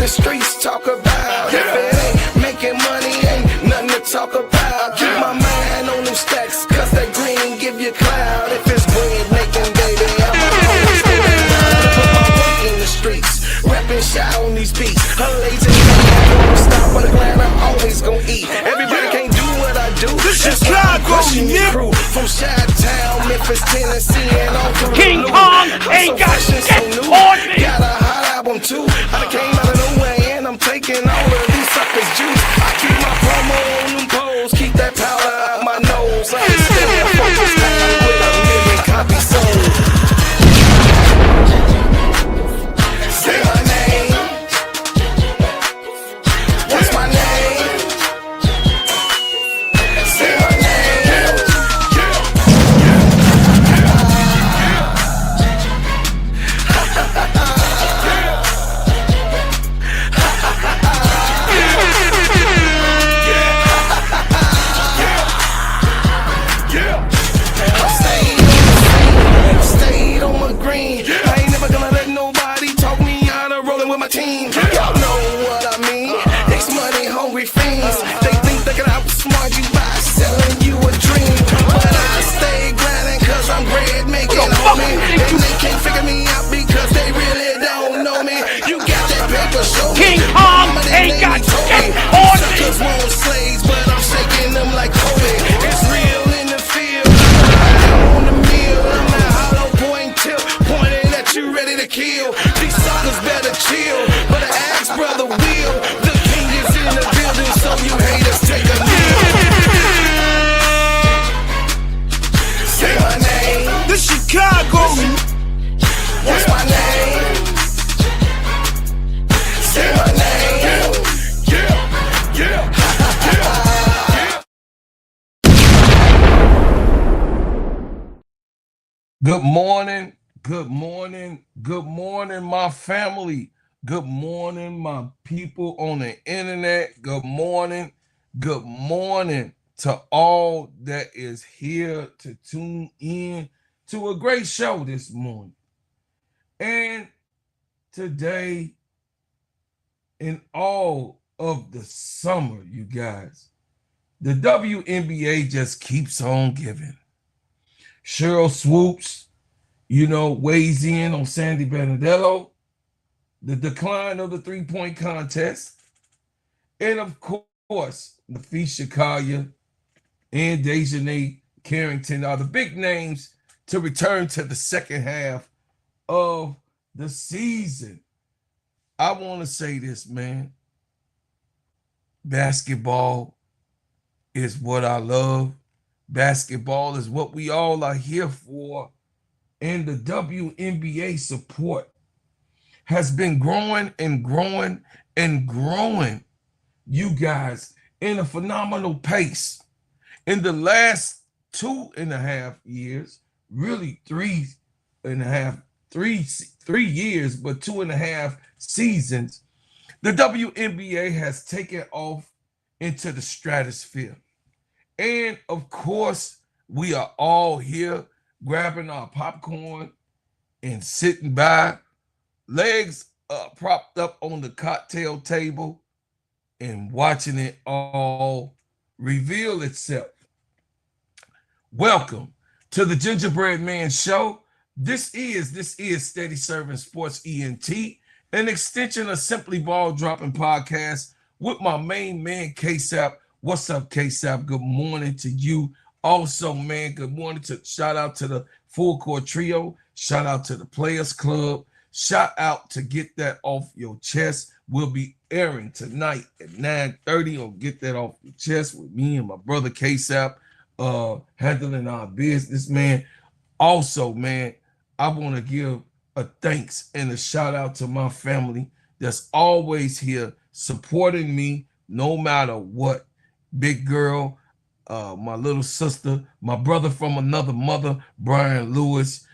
Streets talk about. If it ain't making money, ain't nothing to talk about. Keep my mind on them stacks, cause that green give you cloud. If it's bread making, baby, I'ma always stay around. Put my work in the streets, rapping shot on these beats. A lazy man won't stop, but a glad I'm always gonna eat. Everybody can't do what I do. That's why I'm crushing your crew. From Chi-Town, Memphis, Tennessee, and all through King Kong ain't got shit on me. Got a hot album too. I came out of nowhere and I'm taking all of these suckers' juice. I keep my promo on them poles, keep that powder out my nose. I stand focused down with a million copies sold. Say my name. What's my name? Say my name. Team. Y'all know what I mean. It's money hungry fiends. They think they can outsmart you by selling you a dream. But I stay grinding cause I'm bread making, homie. And they can't figure me out because they really don't know me. You got that paper, show me. King Kong ain't got shit on me. Suckers want slaves, but I'm shaking them like Kobe. It's real in the field. I'm on the mill. I'm that hollow point tip pointing at you ready to kill. These suckers better chill. But I asked brother Will, the king is in the building, so you haters take a kneel. Say my name. The Chicago. What's my name? Say my name. Good morning, good morning, good morning, my family. Good morning, my people on the internet. Good morning to all that is here to tune in to a great show this morning. And today, in all of the summer, you guys, the WNBA just keeps on giving. Sheryl Swoopes, weighs in on Sandy Brondello, the decline of the three-point contest, and of course, the feisty Kaiya and DiJonai Carrington are the big names to return to the second half of the season. I want to say this, man. Basketball is what I love. Basketball is what we all are here for. And the WNBA support has been growing and growing and growing, you guys, in a phenomenal pace. In the last 2.5 years, really 3.5, 3 years, but 2.5 seasons, the WNBA has taken off into the stratosphere. And of course, we are all here grabbing our popcorn and sitting by, legs propped up on the cocktail table and watching it all reveal itself. Welcome to the Gingerbread Man Show. This is Steady Serving Sports ENT, an extension of Simply Ball Dropping Podcast with my main man, K-Sap. What's up, K-Sap? Good morning to you. Also, man, good morning to shout out to the Full Court Trio. Shout out to the Players Club. Shout out to Get That Off Your Chest. We'll be airing tonight at 9:30 on Get That Off Your Chest with me and my brother K-Sap, handling our business, man. Also, man, I want to give a thanks and a shout out to my family that's always here supporting me no matter what. Big girl, my little sister, my brother from another mother, Brian Lewis,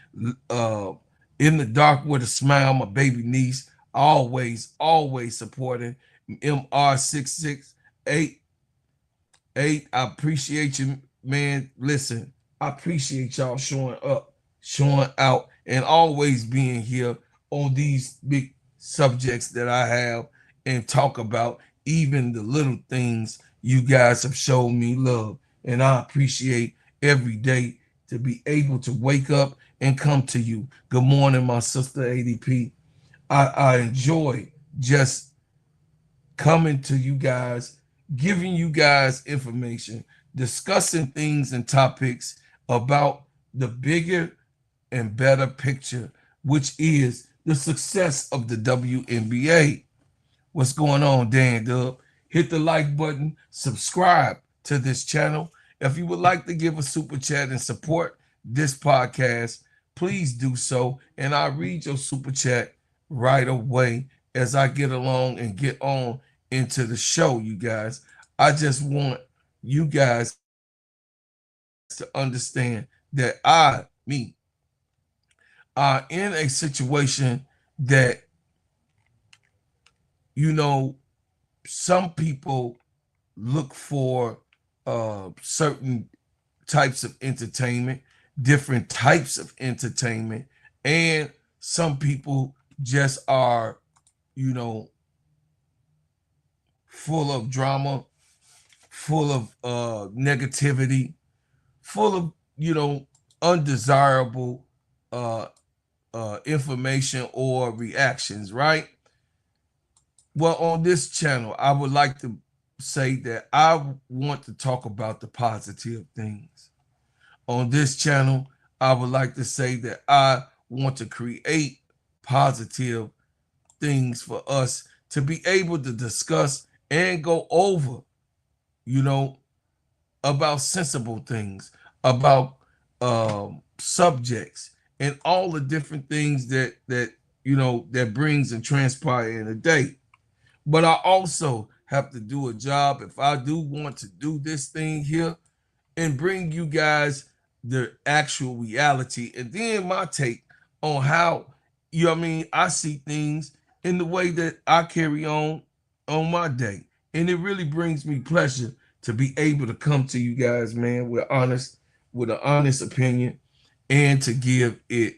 in the dark with a smile, my baby niece, always, always supporting MR668. I appreciate you, man. Listen, I appreciate y'all showing up, showing out, and always being here on these big subjects that I have and talk about, even the little things you guys have shown me love. And I appreciate every day to be able to wake up and come to you. Good morning, my sister ADP. I enjoy just coming to you guys, giving you guys information, discussing things and topics about the bigger and better picture, which is the success of the WNBA. What's going on, Dan Dub? Hit the like button, subscribe to this channel. If you would like to give a super chat and support this podcast, please do so. And I'll read your super chat right away as I get along and get on into the show, you guys. I just want you guys to understand that me, are in a situation that, you know, some people look for certain types of entertainment, different types of entertainment, and some people just are, you know, full of drama, full of negativity, full of, you know, undesirable information or reactions, right? Well, on this channel, I would like to say that I want to talk about the positive things. On this channel, I would like to say that I want to create positive things for us to be able to discuss and go over, you know, about sensible things, about subjects, and all the different things that you know that brings and transpire in a day. But I also have to do a job if I do want to do this thing here and bring you guys the actual reality and then my take on how, you know what I mean, I see things in the way that I carry on my day. And it really brings me pleasure to be able to come to you guys, man, with an honest opinion, and to give it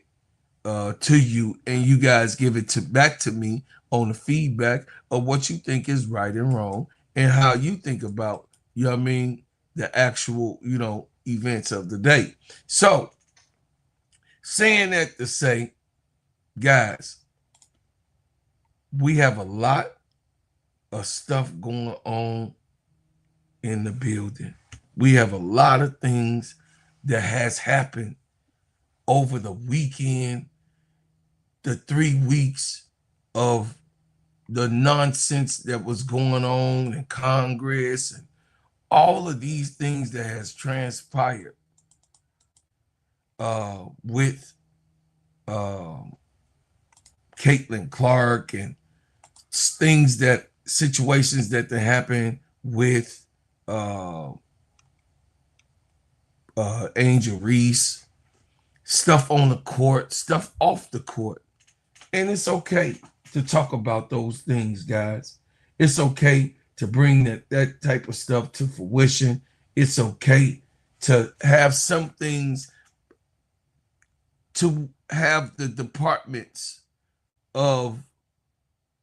to you, and you guys give it back to me on the feedback of what you think is right and wrong and how you think about, you know what I mean, the actual, you know, events of the day. So, saying that to say, guys, we have a lot of stuff going on in the building. We have a lot of things that has happened over the weekend, the 3 weeks of the nonsense that was going on in Congress, and all of these things that has transpired with Caitlin Clark, and situations that happen with Angel Reese, stuff on the court, stuff off the court. And it's okay to talk about those things, guys. It's okay to bring that type of stuff to fruition. It's okay to have some things, to have the departments of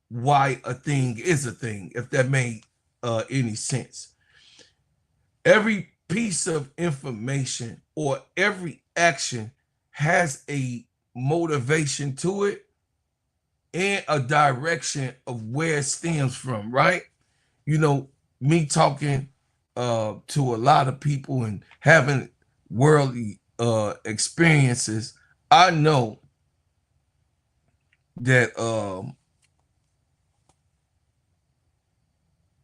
why a thing is a thing, if that made any sense. Every piece of information or every action has a motivation to it and a direction of where it stems from, right? You know, me talking to a lot of people and having worldly experiences, I know that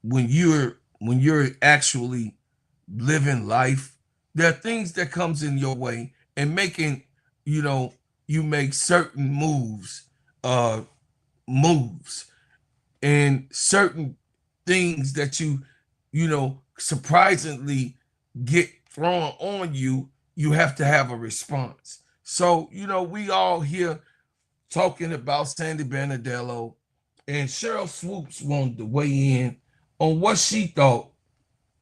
when you're actually living life, there are things that comes in your way, and making, you know, you make certain moves and certain things that you know, surprisingly get thrown on you, you have to have a response. So, you know, we all here talking about Sandy Brondello And Sheryl Swoopes wanted to weigh in on what she thought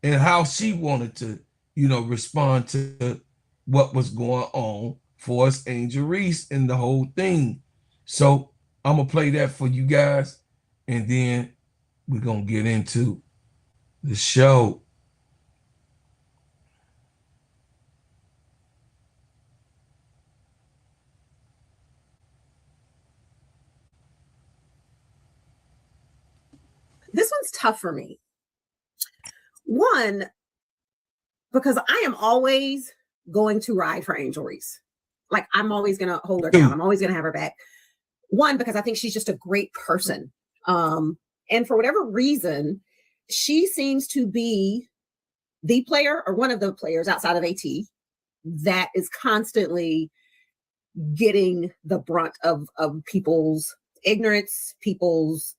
and how she wanted to, respond to what was going on for us, Angel Reese, and the whole thing. So I'm gonna play that for you guys, and then we're gonna get into the show. This one's tough for me. One, because I am always going to ride for Angel Reese. Like, I'm always going to hold her down. I'm always going to have her back. One, because I think she's just a great person. And for whatever reason, she seems to be the player or one of the players outside of AT that is constantly getting the brunt of people's ignorance, people's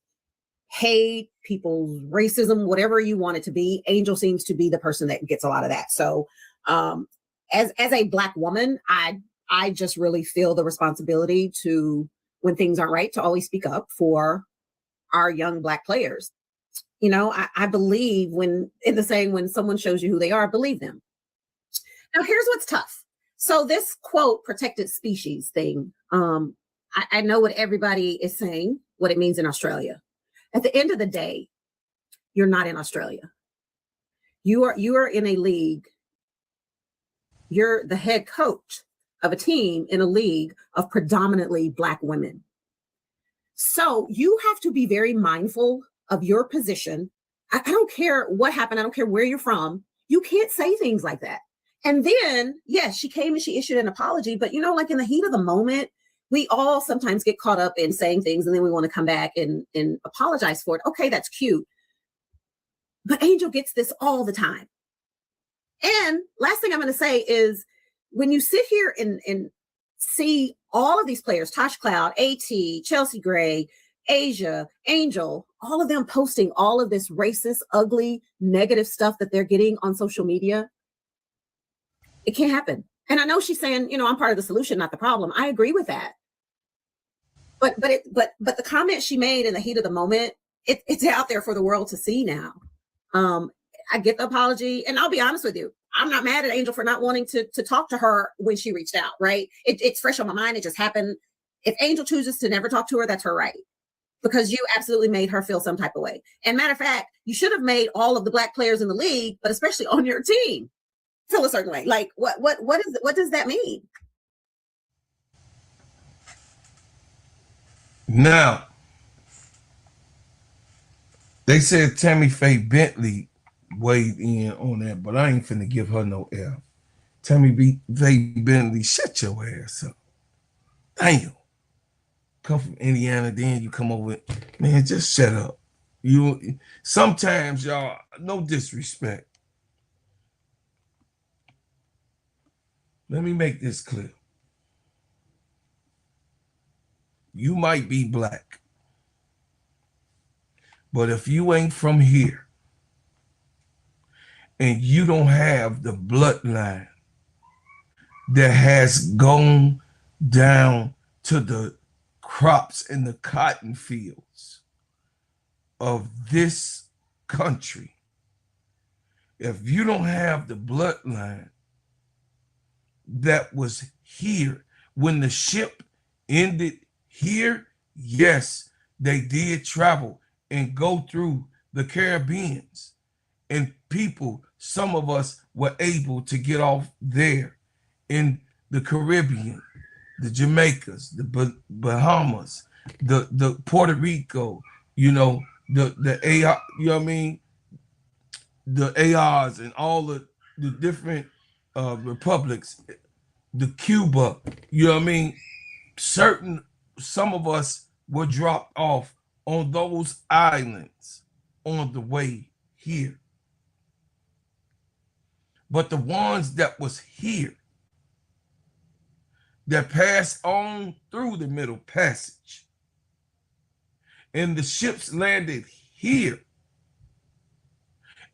hate, people's racism, whatever you want it to be. Angel seems to be the person that gets a lot of that. So as a Black woman, I just really feel the responsibility to, when things aren't right, to always speak up for our young Black players. I believe when someone shows you who they are, believe them. Now, here's what's tough. So this quote, protected species thing, I know what everybody is saying, what it means in Australia. At the end of the day, you're not in Australia. You are in a league. You're the head coach of a team in a league of predominantly Black women. So you have to be very mindful of your position. I don't care what happened. I don't care where you're from. You can't say things like that. And then, yes, she came and she issued an apology, but like in the heat of the moment, we all sometimes get caught up in saying things and then we want to come back and apologize for it. Okay, that's cute. But Angel gets this all the time. And last thing I'm going to say is when you sit here and see all of these players, Tosh Cloud, AT, Chelsea Gray, Asia, Angel, all of them posting all of this racist, ugly, negative stuff that they're getting on social media, it can't happen. And I know she's saying, I'm part of the solution, not the problem. I agree with that. But the comment she made in the heat of the moment, it's out there for the world to see now. I get the apology, and I'll be honest with you. I'm not mad at Angel for not wanting to talk to her when she reached out, right? It's fresh on my mind. It just happened. If Angel chooses to never talk to her, that's her right. Because you absolutely made her feel some type of way. And matter of fact, you should have made all of the Black players in the league, but especially on your team, feel a certain way. Like what does that mean? Now, they said Tammy Faye Bentley weighed in on that, but I ain't finna give her no F. Tammy Faye Bentley, shut your ass up. Damn. Come from Indiana, then you come over. Man, just shut up. You sometimes, y'all, no disrespect. Let me make this clear. You might be Black, but if you ain't from here and you don't have the bloodline that has gone down to the crops and the cotton fields of this country, if you don't have the bloodline that was here when the ship ended here, yes, they did travel and go through the Caribbeans, and people, some of us were able to get off there in the Caribbean, the Jamaicas, the Bahamas, the Puerto Rico, the AR, the ARs and all the different republics, the Cuba, some of us were dropped off on those islands on the way here. But the ones that was here, that passed on through the Middle Passage, and the ships landed here,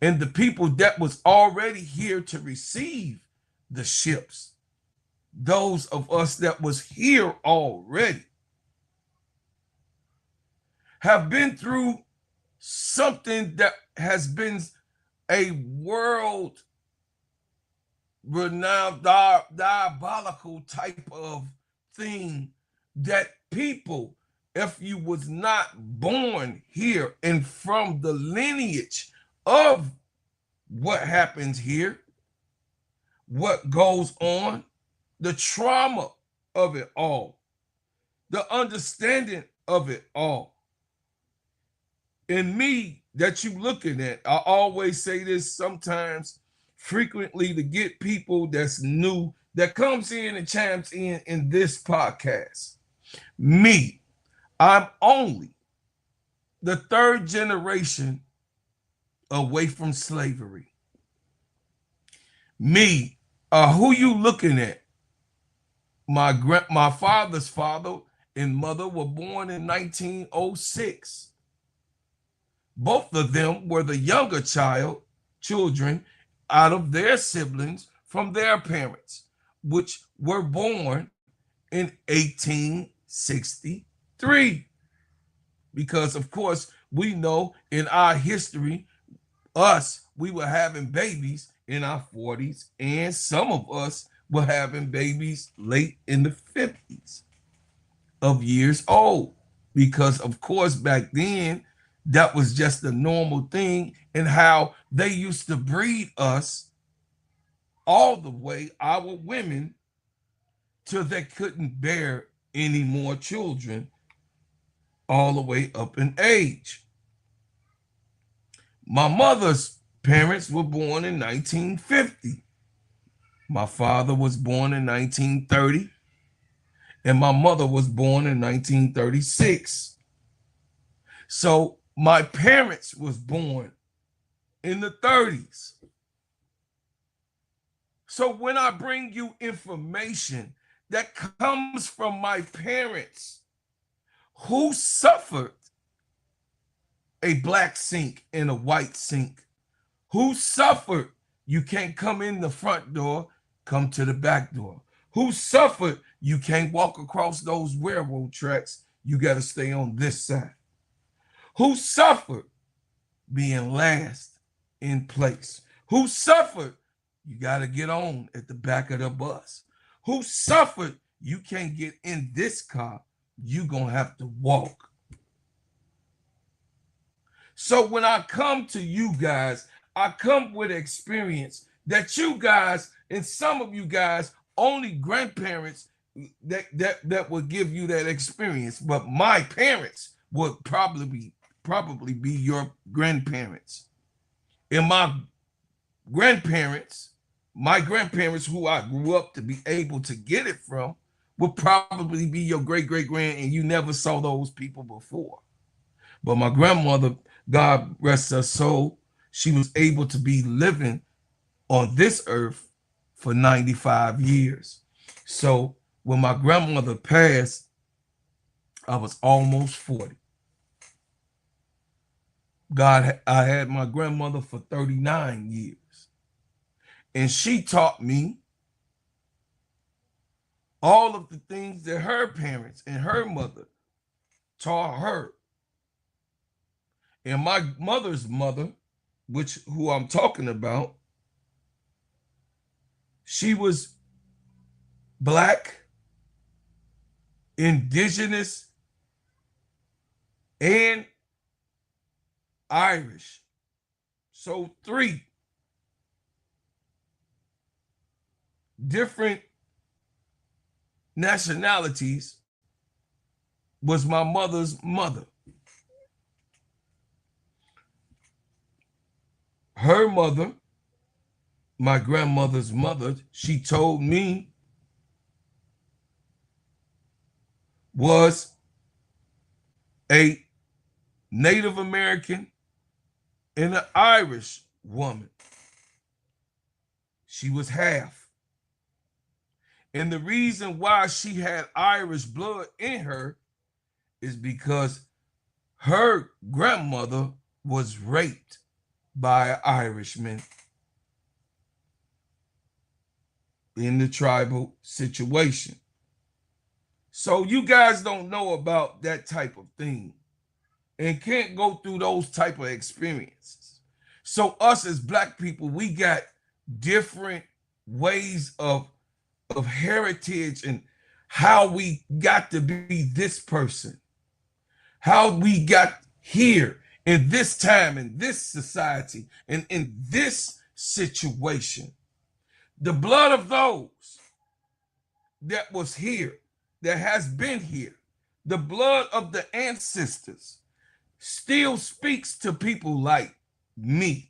and the people that was already here to receive the ships, those of us that was here already, have been through something that has been a world renowned diabolical type of thing, that people, if you was not born here and from the lineage of what happens here, what goes on, the trauma of it all, the understanding of it all. And me that you looking at, I always say this sometimes frequently to get people that's new that comes in and chimes in this podcast. Me, I'm only the third generation away from slavery. Me, who you looking at? My father's father and mother were born in 1906. Both of them were the younger children out of their siblings from their parents, which were born in 1863. Because, of course, we know in our history, we were having babies in our 40s, and some of us were having babies late in the 50s of years old. Because, of course, back then, that was just a normal thing, and how they used to breed us all the way, our women, till they couldn't bear any more children, all the way up in age. My mother's parents were born in 1950. My father was born in 1930, and my mother was born in 1936. So my parents was born in the 30s. So when I bring you information that comes from my parents who suffered a black sink and a white sink, who suffered, you can't come in the front door, come to the back door, who suffered, you can't walk across those railroad tracks, you got to stay on this side, who suffered being last in place, who suffered, you got to get on at the back of the bus, who suffered, you can't get in this car, you gonna have to walk. So when I come to you guys, I come with experience that you guys, and some of you guys, only grandparents that will give you that experience, but my parents would probably be your grandparents. And my grandparents who I grew up to be able to get it from, would probably be your great-great-grand, and you never saw those people before. But my grandmother, God rest her soul, she was able to be living on this earth for 95 years. So when my grandmother passed, I was almost 40. I had my grandmother for 39 years. And she taught me all of the things that her parents and her mother taught her. And my mother's mother, who I'm talking about, she was Black, Indigenous, and Irish. So 3 different nationalities was my mother's mother. Her mother, my grandmother's mother, she told me, was a Native American and an Irish woman. She was half. And the reason why she had Irish blood in her is because her grandmother was raped by an Irishman in the tribal situation. So you guys don't know about that type of thing. and can't go through those type of experiences. So us as Black people, we got different ways of heritage and how we got to be this person, how we got here in this time, in this society, and in this situation. The blood of those that was here, that has been here, the blood of the ancestors still speaks to people like me.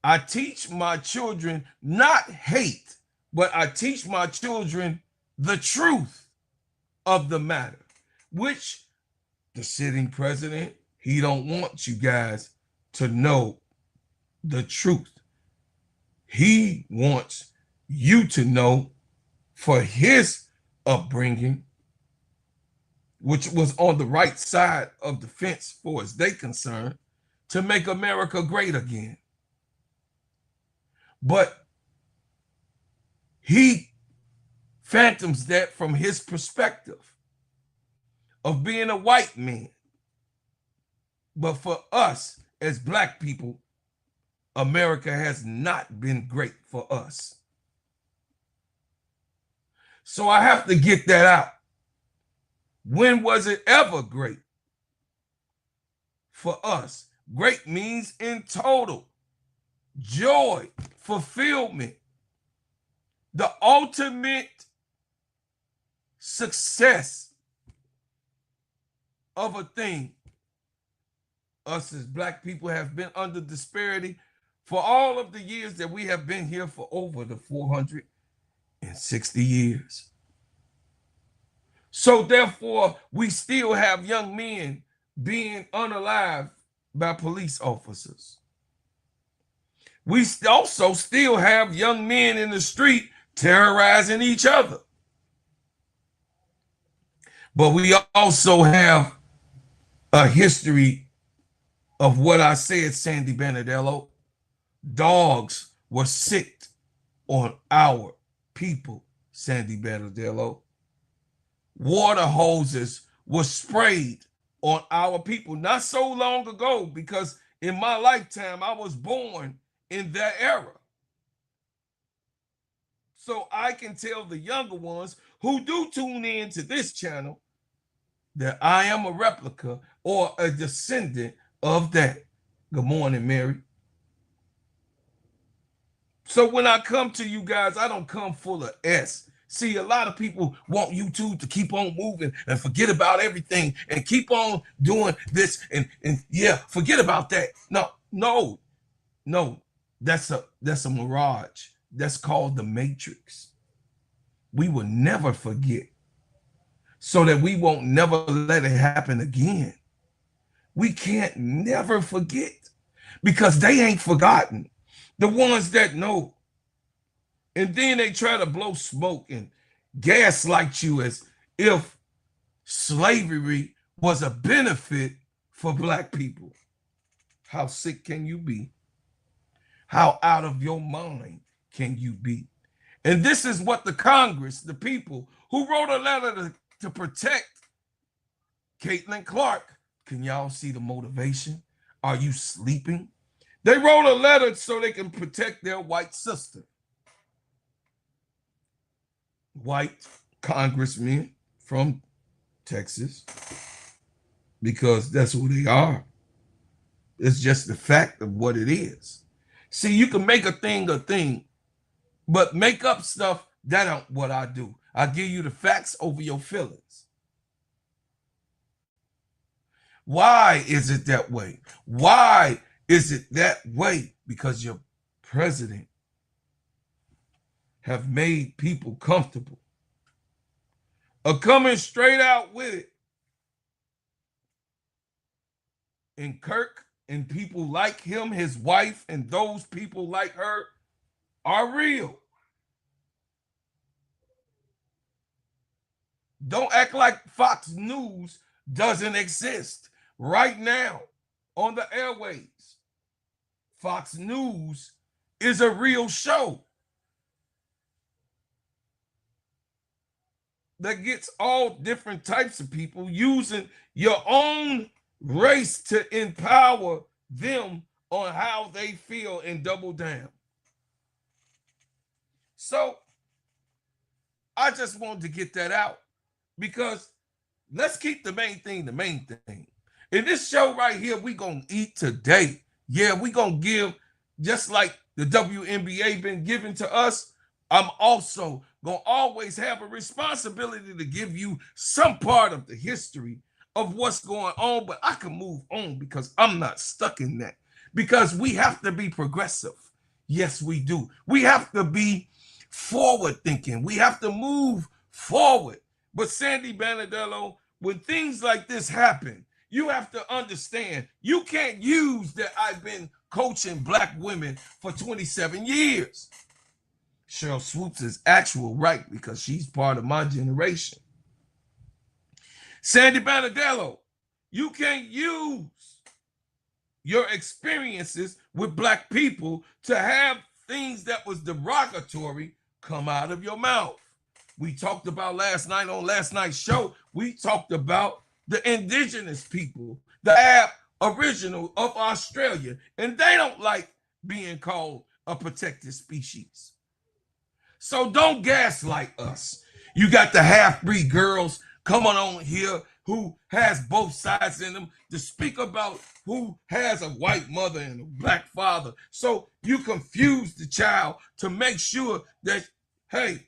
I teach my children not hate, but I teach my children the truth of the matter, which the sitting president, he don't want you guys to know the truth. He wants you to know for his upbringing, which was on the right side of the fence for as they concerned, to make America great again. But he phantoms that from his perspective of being a white man. But for us as Black people, America has not been great for us. So I have to get that out. When was it ever great for us? Great means in total, joy, fulfillment, the ultimate success of a thing. Us as Black people have been under disparity for all of the years that we have been here, for over the 460 years. So therefore, we still have young men being unalived by police officers. We also still have young men in the street terrorizing each other. But we also have a history of what I said, Sandy Brondello. Dogs were sicked on our people, Sandy Brondello. Water hoses were sprayed on our people not so long ago, because in my lifetime, I was born in that era. So I can tell the younger ones who do tune in to this channel that I am a replica or a descendant of that. Good morning, Mary. So when I come to you guys, I don't come full of S. See, a lot of people want YouTube to keep on moving and forget about everything and keep on doing this and yeah, forget about that. No, that's a mirage. That's called the Matrix. We will never forget, so that we won't never let it happen again. We can't never forget, because they ain't forgotten. The ones that know. And then they try to blow smoke and gaslight you as if slavery was a benefit for Black people. How sick can you be? How out of your mind can you be? And this is what the Congress, the people who wrote a letter to protect Caitlin Clark. Can y'all see the motivation? Are you sleeping? They wrote a letter so they can protect their white sister. White congressmen from Texas, because that's who they are. It's just the fact of what it is. See, you can make a thing, but make up stuff, that ain't what I do. I give you the facts over your feelings. Why is it that way? Why is it that way? Because your president have made people comfortable, are coming straight out with it. And Kirk and people like him, his wife, and those people like her are real. Don't act like Fox News doesn't exist right now on the airwaves. Fox News is a real show that gets all different types of people using your own race to empower them on how they feel and double down. So I just wanted to get that out because let's keep the main thing the main thing. In this show right here, we gonna eat today. Yeah, we gonna give, just like the WNBA been given to us, I'm also gonna always have a responsibility to give you some part of the history of what's going on, but I can move on because I'm not stuck in that. Because we have to be progressive. Yes, we do. We have to be forward thinking. We have to move forward. But Sandy Brondello, when things like this happen, you have to understand, you can't use that I've been coaching black women for 27 years. Sheryl Swoopes is actual right because she's part of my generation. Sandy Brondello, you can't use your experiences with black people to have things that was derogatory come out of your mouth. We talked about last night on last night's show, we talked about the indigenous people, the Aboriginal of Australia, and they don't like being called a protected species. So don't gaslight us. You got the half-breed girls coming on here who has both sides in them to speak about who has a white mother and a black father. So you confuse the child to make sure that, hey,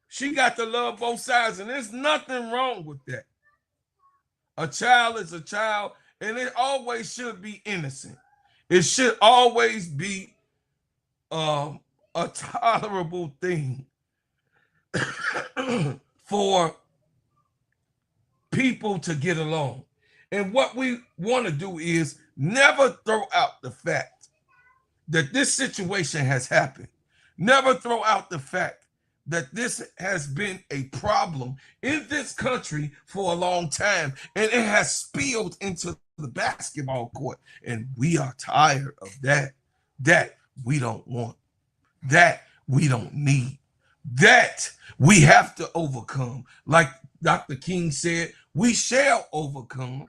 she got to love both sides, and there's nothing wrong with that. A child is a child, and it always should be innocent. It should always be a tolerable thing for people to get along. And what we want to do is never throw out the fact that this situation has happened. Never throw out the fact that this has been a problem in this country for a long time, and it has spilled into the basketball court, and we are tired of that. That we don't want. That we don't need. That we have to overcome. Like Dr. King said, we shall overcome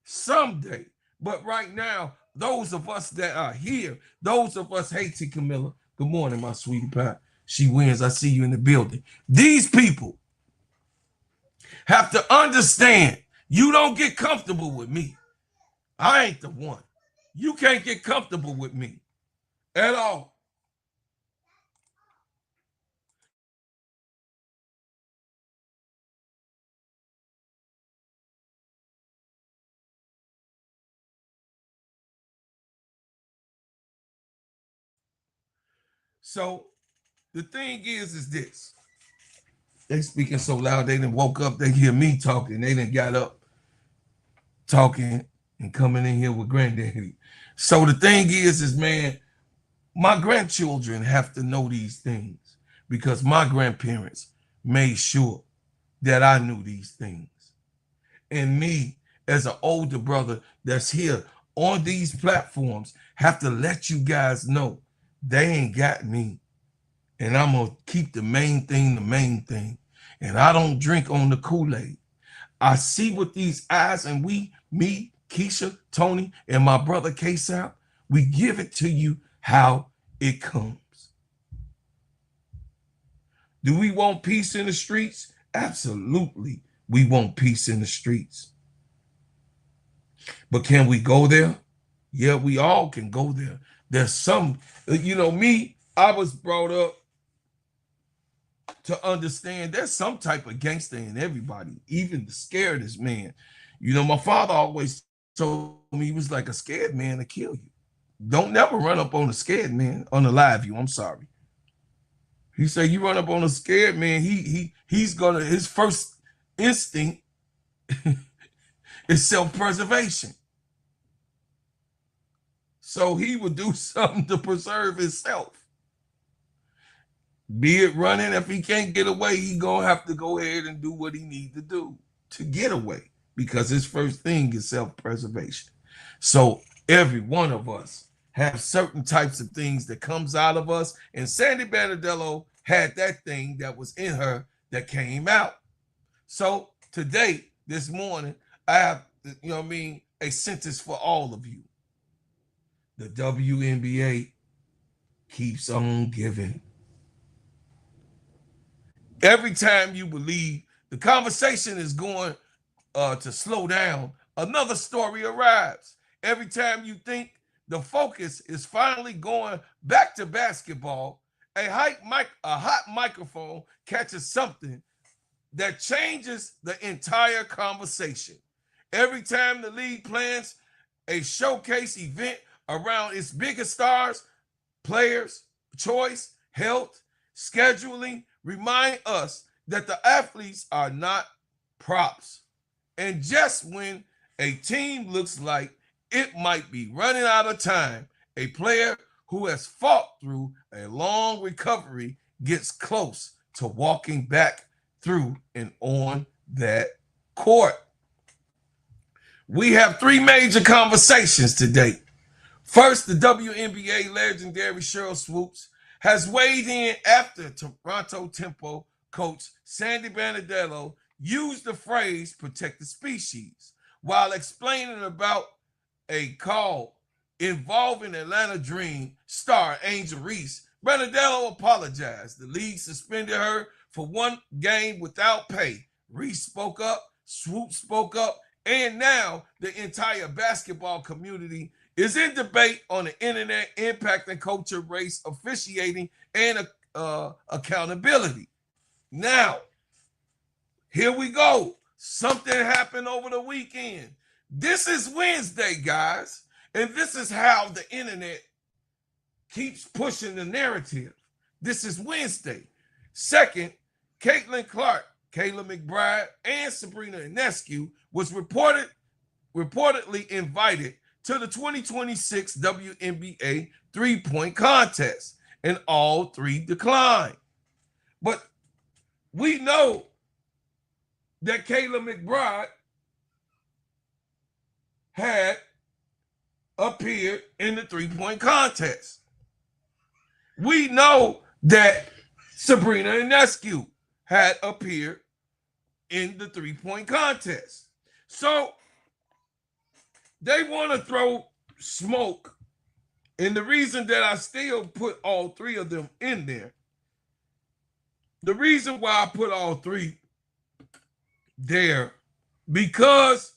someday. But right now, those of us that are here, those of us, hey, T. Camilla, good morning, my sweetie pie. She wins. I see you in the building. These people have to understand you don't get comfortable with me. I ain't the one. You can't get comfortable with me at all. So the thing is this. They speaking so loud, they done woke up, they hear me talking, they done got up talking and coming in here with granddaddy. So the thing is man, my grandchildren have to know these things because my grandparents made sure that I knew these things. And me, as an older brother that's here on these platforms, have to let you guys know they ain't got me. And I'm going to keep the main thing the main thing. And I don't drink on the Kool-Aid. I see with these eyes, and we, me, Keisha, Tony, and my brother Kayla, we give it to you how it comes. Do we want peace in the streets? Absolutely, we want peace in the streets. But can we go there? Yeah, we all can go there. There's some, me, I was brought up to understand there's some type of gangster in everybody, even the scaredest man. My father always told me, he was like, a scared man to kill you. Don't never run up on a scared man, unalive you. I'm sorry. He said, you run up on a scared man, he's gonna, his first instinct is self-preservation. So he would do something to preserve himself. Be it running, if he can't get away, he gonna have to go ahead and do what he need to do to get away, because his first thing is self-preservation. So every one of us have certain types of things that comes out of us, and Sandy Brondello had that thing that was in her that came out. So today, this morning, I have you know what I mean, a sentence for all of you. The WNBA keeps on giving. Every time you believe the conversation is going to slow down, another story arrives. Every time you think the focus is finally going back to basketball, a hot microphone catches something that changes the entire conversation. Every time the league plans a showcase event around its biggest stars, players, choice, health, scheduling, remind us that the athletes are not props. And just when a team looks like it might be running out of time, a player who has fought through a long recovery gets close to walking back through and on that court. We have three major conversations today. First, the WNBA legendary Sheryl Swoopes has weighed in after Toronto Tempo coach Sandy Brondello used the phrase protect the species while explaining about a call involving Atlanta Dream star Angel Reese. Brondello apologized. The league suspended her for one game without pay. Reese spoke up, Swoop spoke up, and now the entire basketball community is in debate on the internet impacting culture, race, officiating, and accountability. Now, here we go. Something happened over the weekend. This is Wednesday, guys, and this is how the internet keeps pushing the narrative. This is Wednesday. Second, Caitlin Clark, Kayla McBride, and Sabrina Ionescu was reportedly invited to the 2026 WNBA three-point contest, and all three declined. But we know that Kayla McBride had appeared in the three-point contest. We know that Sabrina Ionescu had appeared in the three-point contest. So they want to throw smoke. And the reason that I still put all three of them in there, the reason why I put all three there, because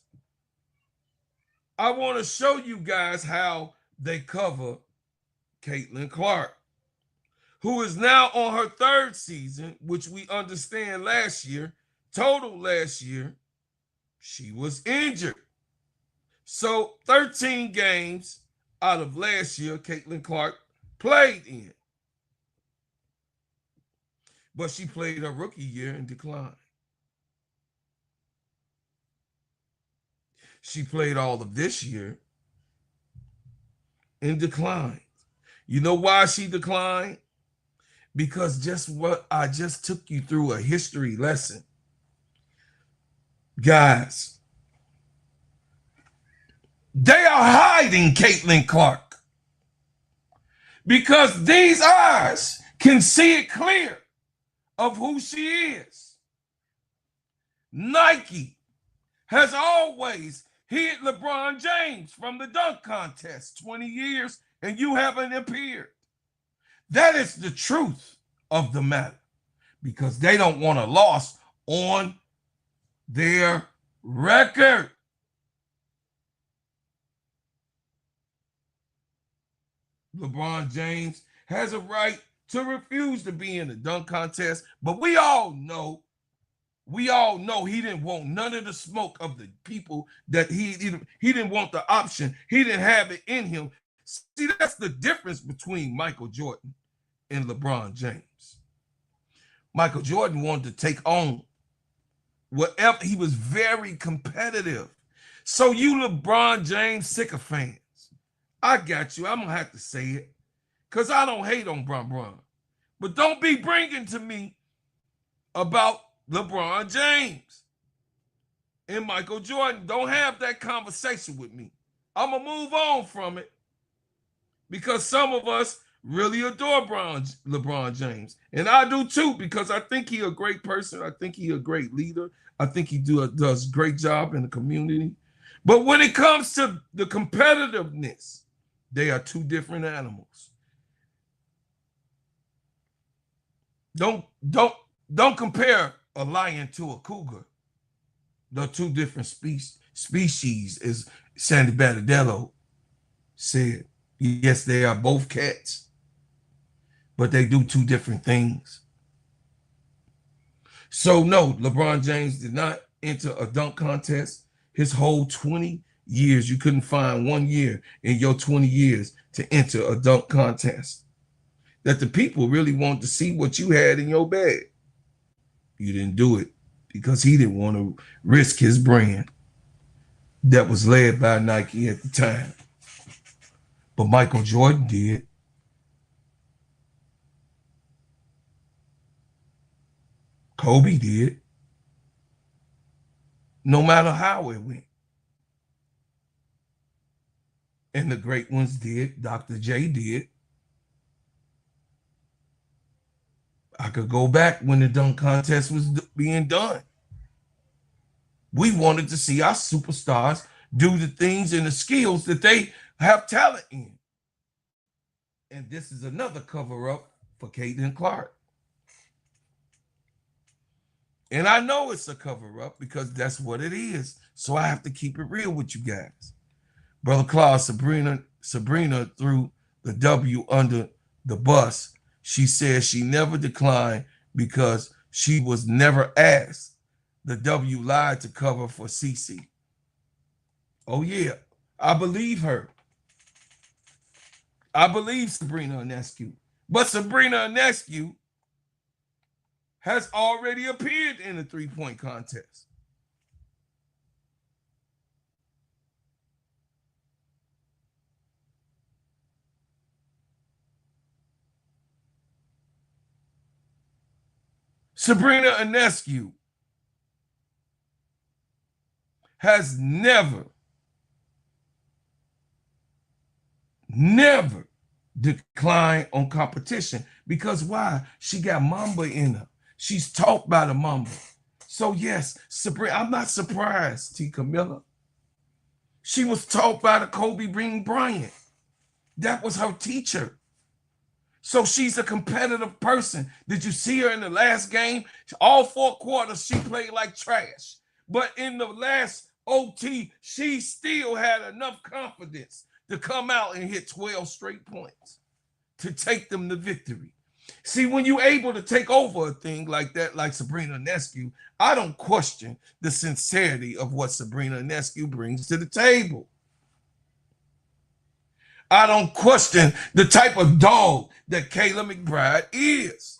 I want to show you guys how they cover Caitlin Clark, who is now on her third season, which we understand last year, she was injured. So 13 games out of last year, Caitlin Clark played in. But she played her rookie year and declined. She played all of this year and declined. You know why she declined? Because just what I just took you through, a history lesson. Guys, they are hiding Caitlin Clark because these eyes can see it clear of who she is. Nike has always hid LeBron James from the dunk contest 20 years, and you haven't appeared. That is the truth of the matter, because they don't want a loss on their record. LeBron James has a right to refuse to be in the dunk contest, but we all know he didn't want none of the smoke of the people that he didn't want the option. He didn't have it in him. See, that's the difference between Michael Jordan and LeBron James. Michael Jordan wanted to take on whatever. He was very competitive. So you LeBron James sycophants, I got you. I'm going to have to say it because I don't hate on Bron. But don't be bringing to me about LeBron James and Michael Jordan. Don't have that conversation with me. I'm going to move on from it because some of us really adore LeBron James. And I do too, because I think he's a great person. I think he's a great leader. I think he does a great job in the community. But when it comes to the competitiveness, they are two different animals. Don't compare a lion to a cougar. They're two different species, as Sandy Brondello said. Yes, they are both cats, but they do two different things. So no, LeBron James did not enter a dunk contest. His whole 20 years, you couldn't find 1 year in your 20 years to enter a dunk contest that the people really wanted to see what you had in your bag. You didn't do it because he didn't want to risk his brand that was led by Nike at the time. But Michael Jordan did. Kobe did. No matter how it went. And the great ones did. Dr. J did. I could go back when the dunk contest was being done. We wanted to see our superstars do the things and the skills that they have talent in. And this is another cover-up for Caitlin Clark. And I know it's a cover-up because that's what it is. So I have to keep it real with you guys. Brother Claus, Sabrina threw the W under the bus. She said she never declined because she was never asked. The W lied to cover for CC. Oh, yeah. I believe her. I believe Sabrina Ionescu. But Sabrina Ionescu has already appeared in the three-point contest. Sabrina Ionescu has never declined on competition. Because why? She got Mamba in her. She's taught by the Mamba. So yes, Sabrina, I'm not surprised, T. Camilla. She was taught by the Kobe Bryant. That was her teacher. So she's a competitive person. Did you see her in the last game? All 4 quarters, she played like trash. But in the last OT, she still had enough confidence to come out and hit 12 straight points to take them to victory. See, when you're able to take over a thing like that, like Sabrina Ionescu, I don't question the sincerity of what Sabrina Ionescu brings to the table. I don't question the type of dog that Kayla McBride is.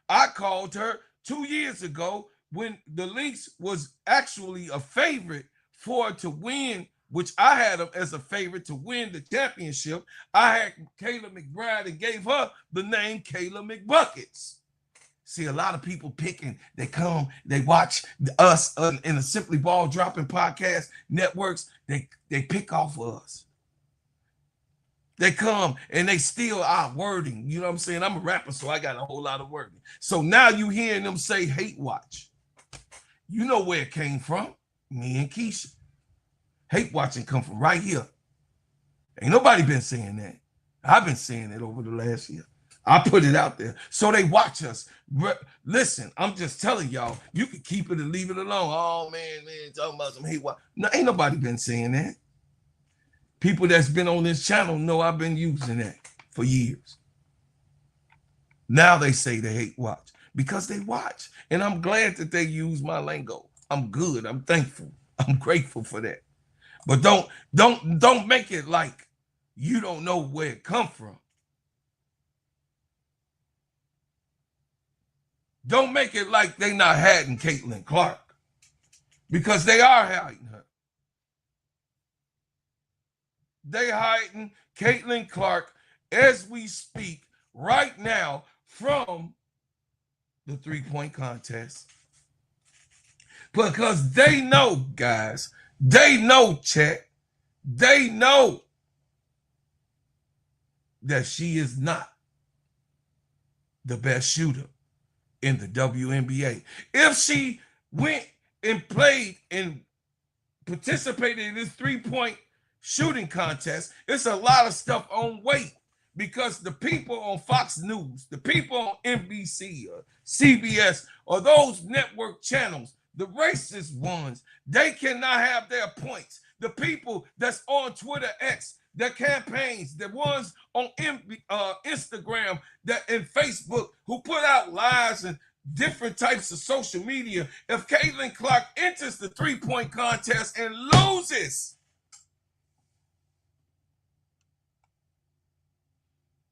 I called her 2 years ago when the Lynx was actually a favorite for her to win, which I had them as a favorite to win the championship. I had Kayla McBride and gave her the name Kayla McBuckets. See, a lot of people picking, they come, they watch us in the Simply Ball Dropping podcast networks, they pick off of us. They come and they steal our wording. You know what I'm saying? I'm a rapper, so I got a whole lot of wording. So now you hearing them say hate watch. You know where it came from. Me and Keisha. Hate watching come from right here. Ain't nobody been saying that. I've been saying it over the last year. I put it out there. So they watch us. Listen, I'm just telling y'all, you can keep it and leave it alone. Oh, man, talking about some hate watch. No, ain't nobody been saying that. People that's been on this channel know I've been using that for years. Now they say they hate watch because they watch. And I'm glad that they use my lingo. I'm good. I'm thankful. I'm grateful for that. But don't make it like you don't know where it come from. Don't make it like they not hiding Caitlin Clark, because they are hiding her. They hiding Caitlin Clark as we speak right now from the three-point contest. Because they know, guys, they know, chat, they know that she is not the best shooter in the WNBA. If she went and played and participated in this 3-point shooting contest, it's a lot of stuff on weight because the people on Fox News, the people on NBC or CBS or those network channels, the racist ones, they cannot have their points. The people that's on Twitter X, the campaigns, the ones on Instagram and Facebook who put out lies and different types of social media. If Caitlin Clark enters the 3-point contest and loses,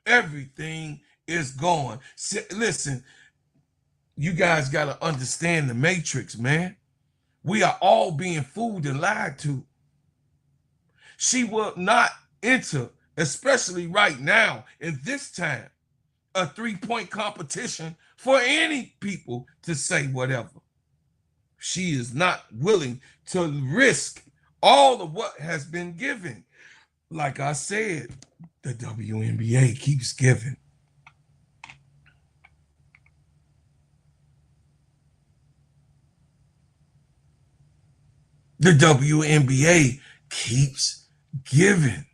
everything is gone. Listen, you guys got to understand the matrix, man. We are all being fooled and lied to. She will not enter, especially right now in this time, a 3-point competition for any people to say whatever. She is not willing to risk all of what has been given. Like I said, the WNBA keeps giving. The WNBA keeps giving.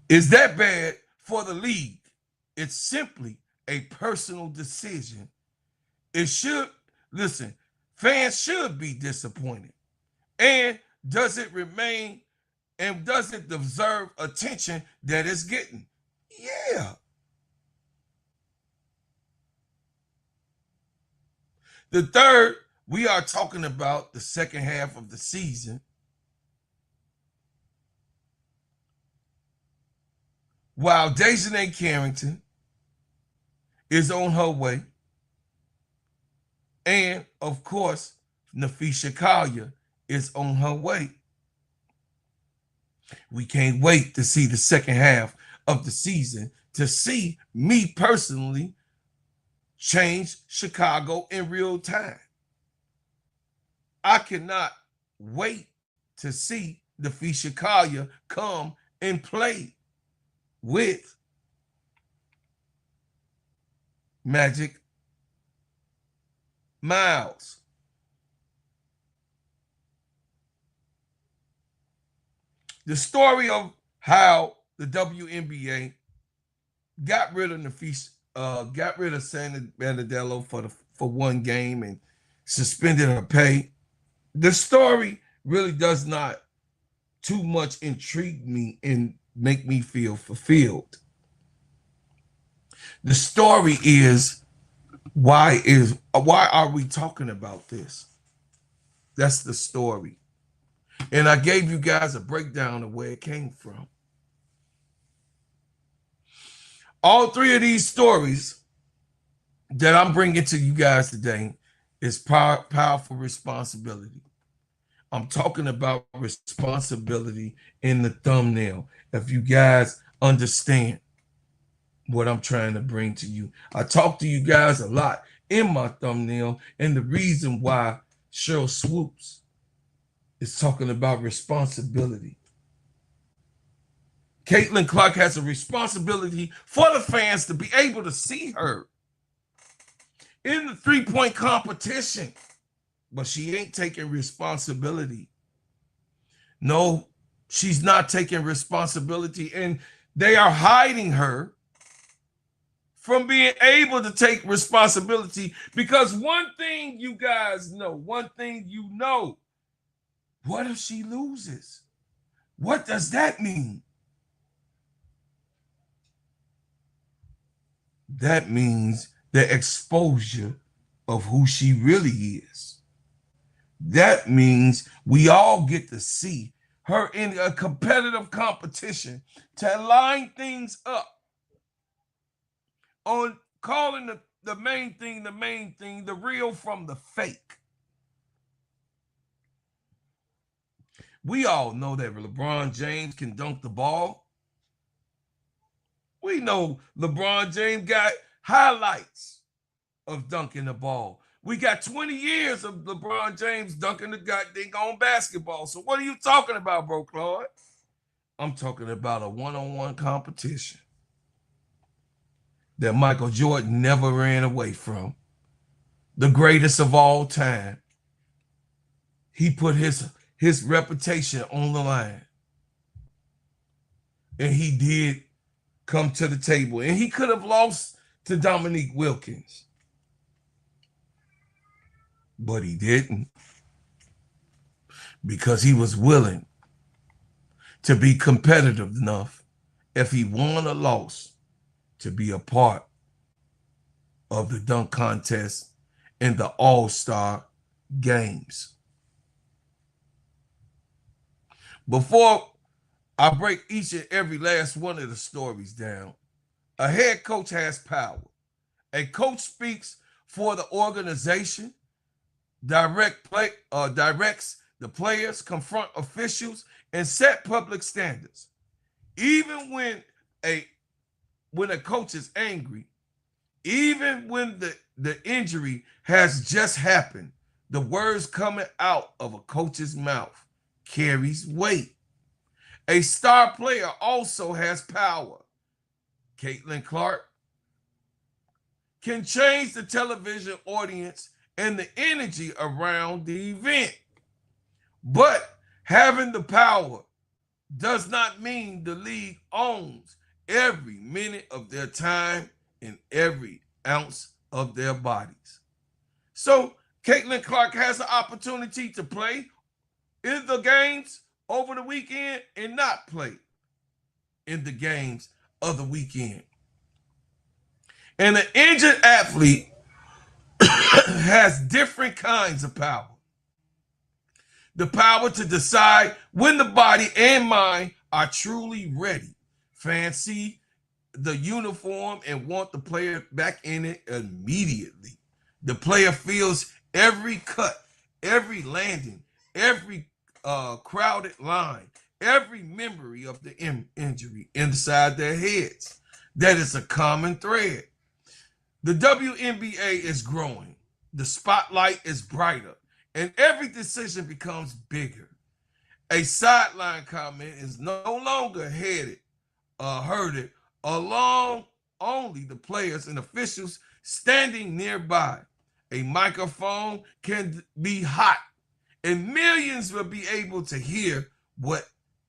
Is that bad for the league? It's simply a personal decision. It should, listen, fans should be disappointed. And does it remain and does it deserve attention that it's getting? Yeah. The third, we are talking about the second half of the season. While DiJonai Carrington is on her way, and of course, Kaiya is on her way. We can't wait to see the second half of the season to see me personally change Chicago in real time. I cannot wait to see the Kaiya come and play with Magic Miles. The story of how the WNBA got rid of Brondello for one game and suspended her pay. The story really does not too much intrigue me and make me feel fulfilled. The story is why are we talking about this? That's the story. And I gave you guys a breakdown of where it came from. All three of these stories that I'm bringing to you guys today is powerful responsibility. I'm talking about responsibility in the thumbnail. If you guys understand what I'm trying to bring to you. I talk to you guys a lot in my thumbnail, and the reason why Sheryl Swoopes is talking about responsibility. Caitlin Clark has a responsibility for the fans to be able to see her in the 3-point competition, but she ain't taking responsibility. No, she's not taking responsibility, and they are hiding her from being able to take responsibility, because one thing you guys know, what if she loses? What does that mean? That means the exposure of who she really is. That means we all get to see her in a competitive competition to line things up on calling the main thing, the real from the fake. We all know that LeBron James can dunk the ball. We know LeBron James got highlights of dunking the ball. We got 20 years of LeBron James dunking the goddamn basketball. So what are you talking about, bro, Claude? I'm talking about a one-on-one competition. that Michael Jordan never ran away from. The greatest of all time. He put his reputation on the line. And he did come to the table. And he could have lost to Dominique Wilkins. But he didn't. Because he was willing to be competitive enough, if he won or lost, to be a part of the dunk contest and the All-Star games. Before I break each and every last one of the stories down, a head coach has power. A coach speaks for the organization, directs the players, confront officials, and set public standards. Even when a coach is angry, even when the injury has just happened, the words coming out of a coach's mouth carries weight. A star player also has power. Caitlin Clark can change the television audience and the energy around the event. But having the power does not mean the league owns every minute of their time and every ounce of their bodies. So Caitlin Clark has the opportunity to play in the games over the weekend and not play in the games of the weekend. And an injured athlete has different kinds of power. The power to decide when the body and mind are truly ready. Fans see the uniform and want the player back in it immediately. The player feels every cut, every landing, every crowded line, every memory of the injury inside their heads. That is a common thread. The WNBA is growing. The spotlight is brighter, and every decision becomes bigger. A sideline comment is no longer herded along only the players and officials standing nearby. A microphone can be hot, and millions will be able to hear what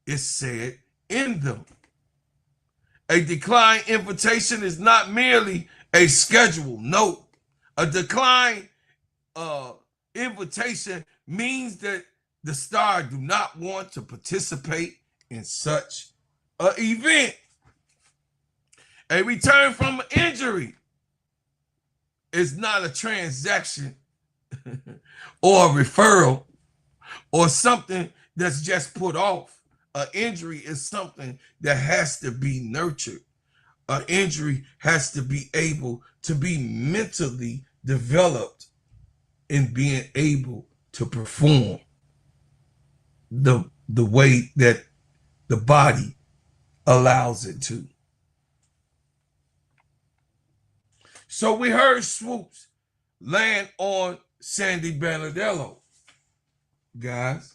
is said in them. A decline invitation is not merely a scheduled note. A decline invitation means that the star do not want to participate in such an event. A return from an injury is not a transaction or a referral or something that's just put off. An injury is something that has to be nurtured. An injury has to be able to be mentally developed in being able to perform the way that the body allows it to. So we heard Swoopes land on Sandy Brondello, guys.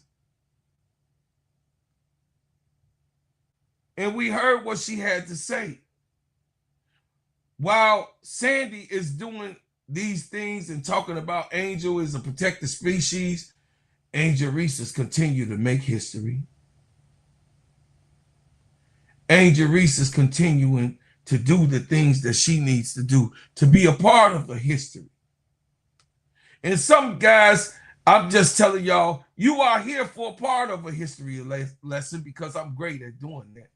And we heard what she had to say. While Sandy is doing these things and talking about Angel is a protected species, Angel Reese has continued to make history. Angel Reese is continuing to do the things that she needs to do to be a part of the history. And some guys, I'm just telling y'all, you are here for a part of a history lesson because I'm great at doing that.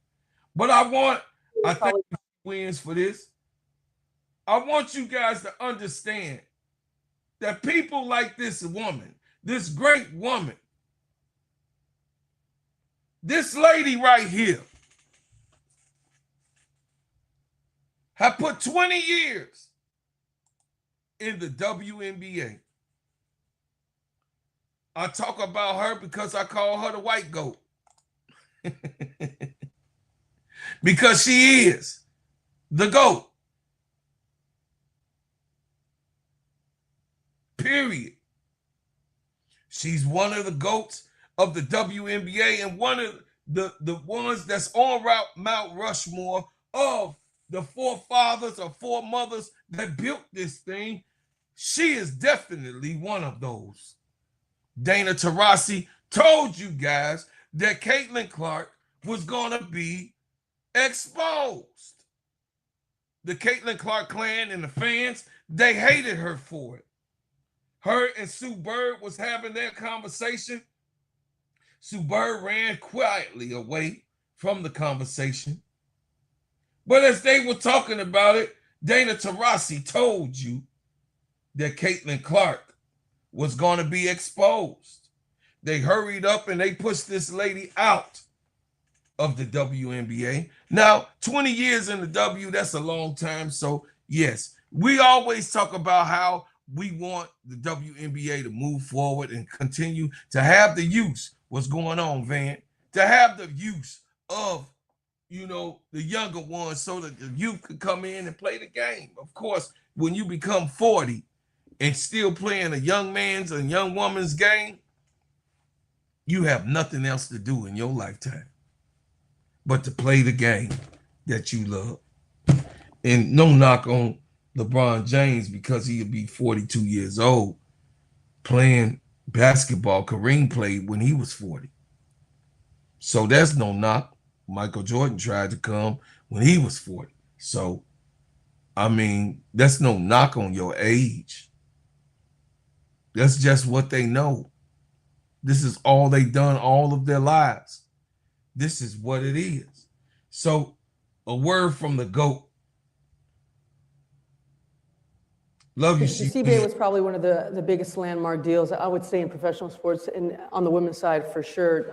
But I thank you, Wins, for this. I want you guys to understand that people like this woman, this great woman, this lady right here, have put 20 years in the WNBA. I talk about her because I call her the white goat. Because she is the GOAT. Period. She's one of the GOATs of the WNBA and one of the ones that's on Mount Rushmore of the forefathers or foremothers that built this thing, she is definitely one of those. Dana Taurasi told you guys that Caitlin Clark was going to be exposed. The Caitlin Clark clan and the fans, they hated her for it. Her and Sue Bird was having their conversation. Sue Bird ran quietly away from the conversation. But as they were talking about it, Dana Taurasi told you that Caitlin Clark was going to be exposed. They hurried up and they pushed this lady out of the WNBA. Now, 20 years in the W, that's a long time. So, yes, we always talk about how we want the WNBA to move forward and continue to have the use. What's going on, Van? To have the use of, you know, the younger ones so that the youth could come in and play the game. Of course, when you become 40 and still playing a young man's and young woman's game, you have nothing else to do in your lifetime but to play the game that you love. And no knock on LeBron James because he'll be 42 years old playing basketball. Kareem played when he was 40. So that's no knock. Michael Jordan tried to come when he was 40. So, I mean, that's no knock on your age. That's just what they know. This is all they've done all of their lives. This is what it is. So, a word from the GOAT. Love you. The CBA was probably one of the biggest landmark deals, I would say, in professional sports, and on the women's side for sure.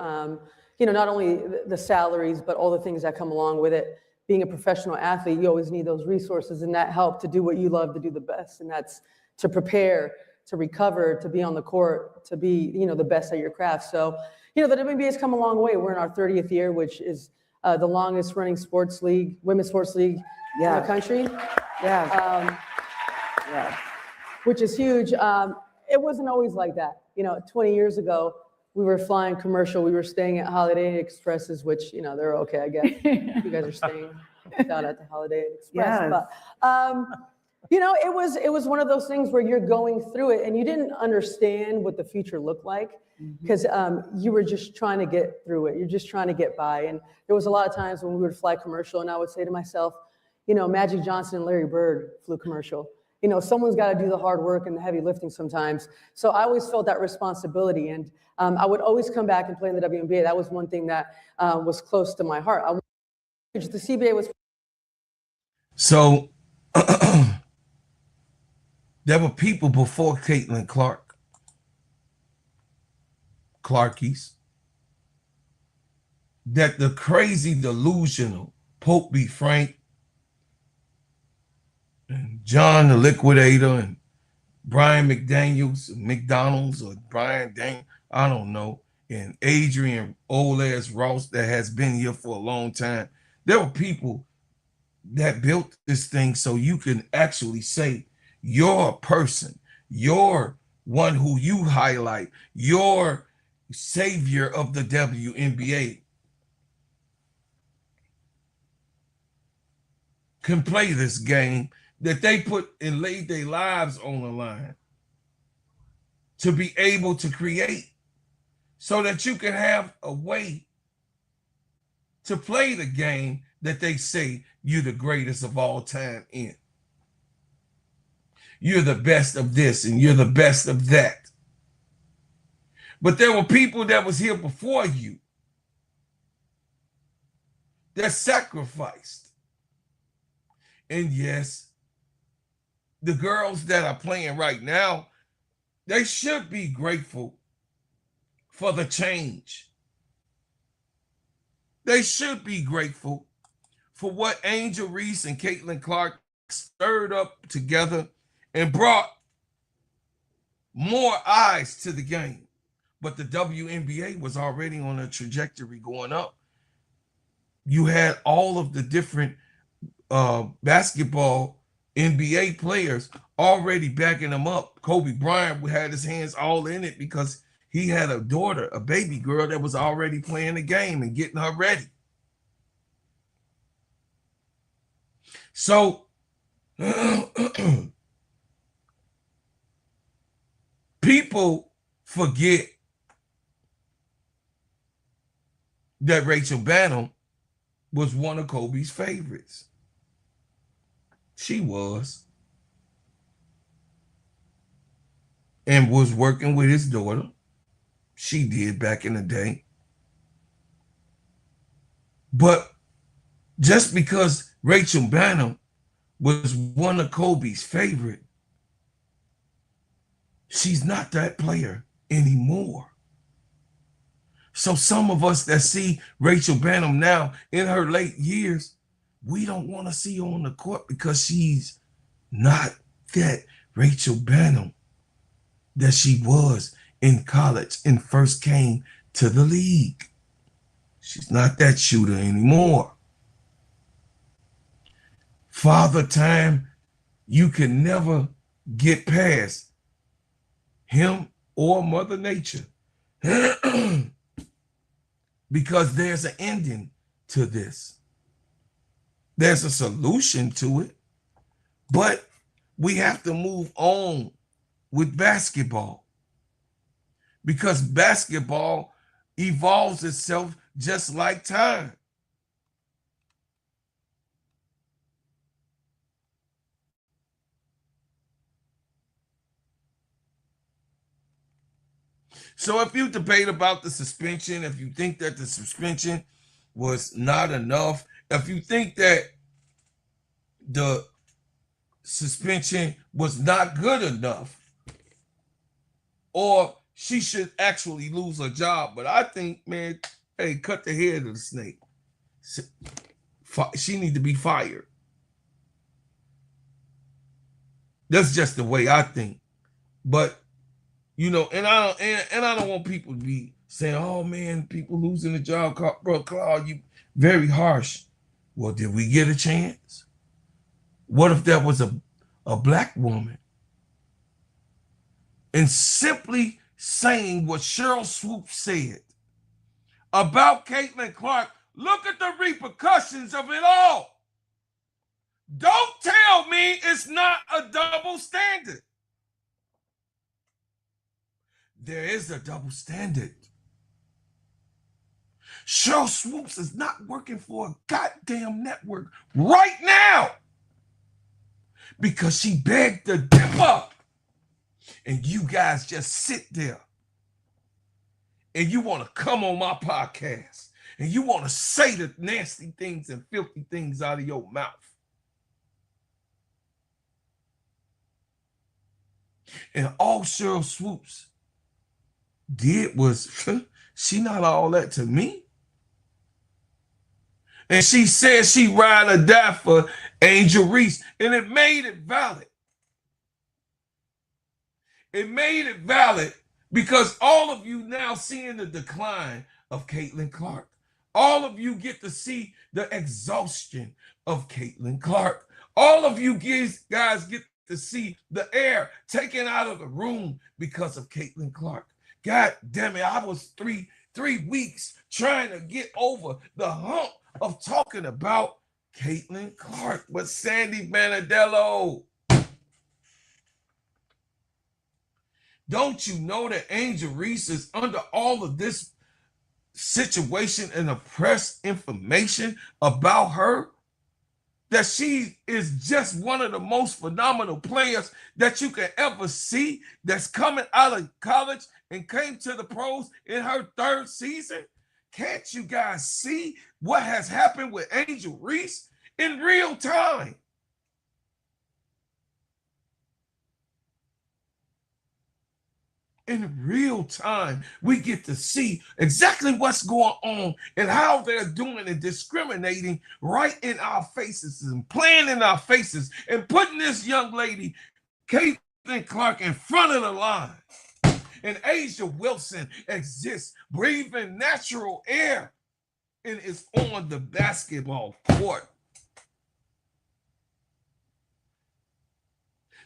You know, not only the salaries, but all the things that come along with it. Being a professional athlete, you always need those resources and that help to do what you love to do the best. And that's to prepare, to recover, to be on the court, to be, you know, the best at your craft. So, you know, the WNBA has come a long way. We're in our 30th year, which is the longest running sports league, women's sports league in the country. Yeah. Which is huge. It wasn't always like that. You know, 20 years ago, we were flying commercial. We were staying at Holiday Inn Expresses, which, you know, they're okay, I guess. You guys are staying down at the Holiday Inn Express. Yes. But, you know, it was one of those things where you're going through it and you didn't understand what the future looked like because you were just trying to get through it. You're just trying to get by. And there was a lot of times when we would fly commercial and I would say to myself, you know, Magic Johnson and Larry Bird flew commercial. You know, someone's got to do the hard work and the heavy lifting sometimes. So I always felt that responsibility. And I would always come back and play in the WNBA. That was one thing that was close to my heart. The CBA was. So there were people before Caitlin Clark, Clarkies, that the crazy, delusional Pope B. Frank, and John the Liquidator and Brian McDonald's or Brian Dang, I don't know, and Adrian Oles Ross that has been here for a long time. There were people that built this thing so you can actually say you're a person, you're one who you highlight, you're savior of the WNBA. Can play this game that they put and laid their lives on the line to be able to create so that you can have a way to play the game that they say you're the greatest of all time in. You're the best of this and you're the best of that. But there were people that was here before you that sacrificed. And yes, the girls that are playing right now, they should be grateful for the change. They should be grateful for what Angel Reese and Caitlin Clark stirred up together and brought more eyes to the game. But the WNBA was already on a trajectory going up. You had all of the different basketball NBA players already backing him up. Kobe Bryant had his hands all in it because he had a daughter, a baby girl that was already playing the game and getting her ready. So people forget that Rachel Banham was one of Kobe's favorites. She was. And was working with his daughter. She did back in the day. But just because Rachel Banham was one of Kobe's favorite, she's not that player anymore. So some of us that see Rachel Banham now in her late years, we don't want to see her on the court because she's not that Rachel Banham that she was in college and first came to the league. She's not that shooter anymore. Father Time, you can never get past him or Mother Nature because there's an ending to this. There's a solution to it, but we have to move on with basketball because basketball evolves itself just like time. So if you debate about the suspension, if you think that the suspension was not enough, if you think that the suspension was not good enough, or she should actually lose her job, but I think, man, hey, cut the head of the snake. She need to be fired. That's just the way I think. But you know, and I don't want people to be saying, "Oh man, people losing the job, bro, Claude, you very harsh." Well, did we get a chance? What if that was a black woman? And simply saying what Sheryl Swoopes said about Caitlin Clark, look at the repercussions of it all. Don't tell me it's not a double standard. There is a double standard. Sheryl Swoopes is not working for a goddamn network right now because she begged to dip up. And you guys just sit there and you want to come on my podcast and you want to say the nasty things and filthy things out of your mouth. And all Sheryl Swoopes did was, she not all that to me. And she said she ride or die for Angel Reese, and it made it valid. It made it valid because all of you now seeing the decline of Caitlin Clark. All of you get to see the exhaustion of Caitlin Clark. All of you guys get to see the air taken out of the room because of Caitlin Clark. God damn it, I was three weeks trying to get over the hump of talking about Caitlin Clark. But Sandy Brondello, don't you know that Angel Reese is under all of this situation and the press information about her? That she is just one of the most phenomenal players that you can ever see that's coming out of college and came to the pros in her third season? Can't you guys see what has happened with Angel Reese in real time? In real time, we get to see exactly what's going on and how they're doing and discriminating right in our faces and playing in our faces and putting this young lady, Caitlin Clark, in front of the line. And Asia Wilson exists, breathing natural air, and is on the basketball court.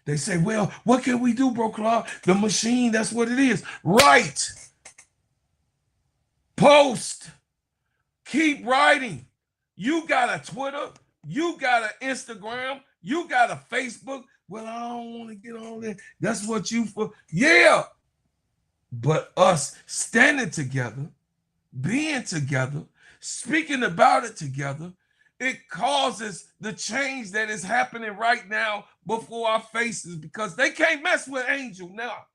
They say, well, what can we do, bro, Claude? The machine, that's what it is. Write. Post. Keep writing. You got a Twitter. You got an Instagram. You got a Facebook. Well, I don't want to get on there. That's what you for. Yeah. But us standing together, being together, speaking about it together, it causes the change that is happening right now before our faces, because they can't mess with Angel now.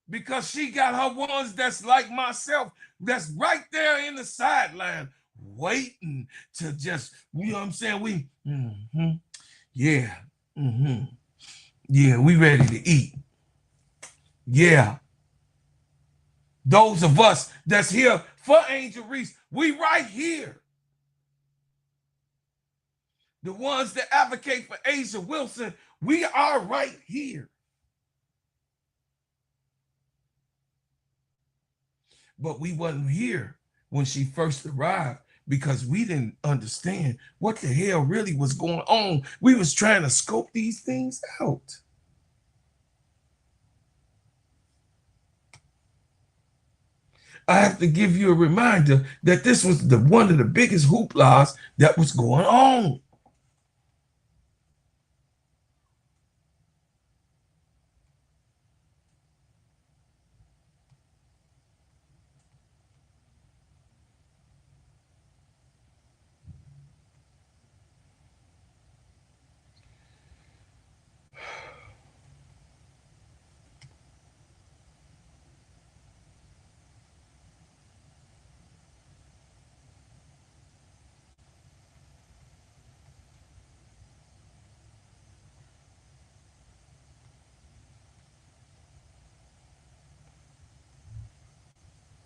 Because she got her ones that's like myself, that's right there in the sideline, waiting to just, you know what I'm saying? Yeah, yeah, we ready to eat. Yeah. Those of us that's here for Angel Reese, we right here. The ones that advocate for Asia Wilson, we are right here. But we wasn't here when she first arrived because we didn't understand what the hell really was going on. We was trying to scope these things out. I have to give you a reminder that this was one of the biggest hooplas that was going on.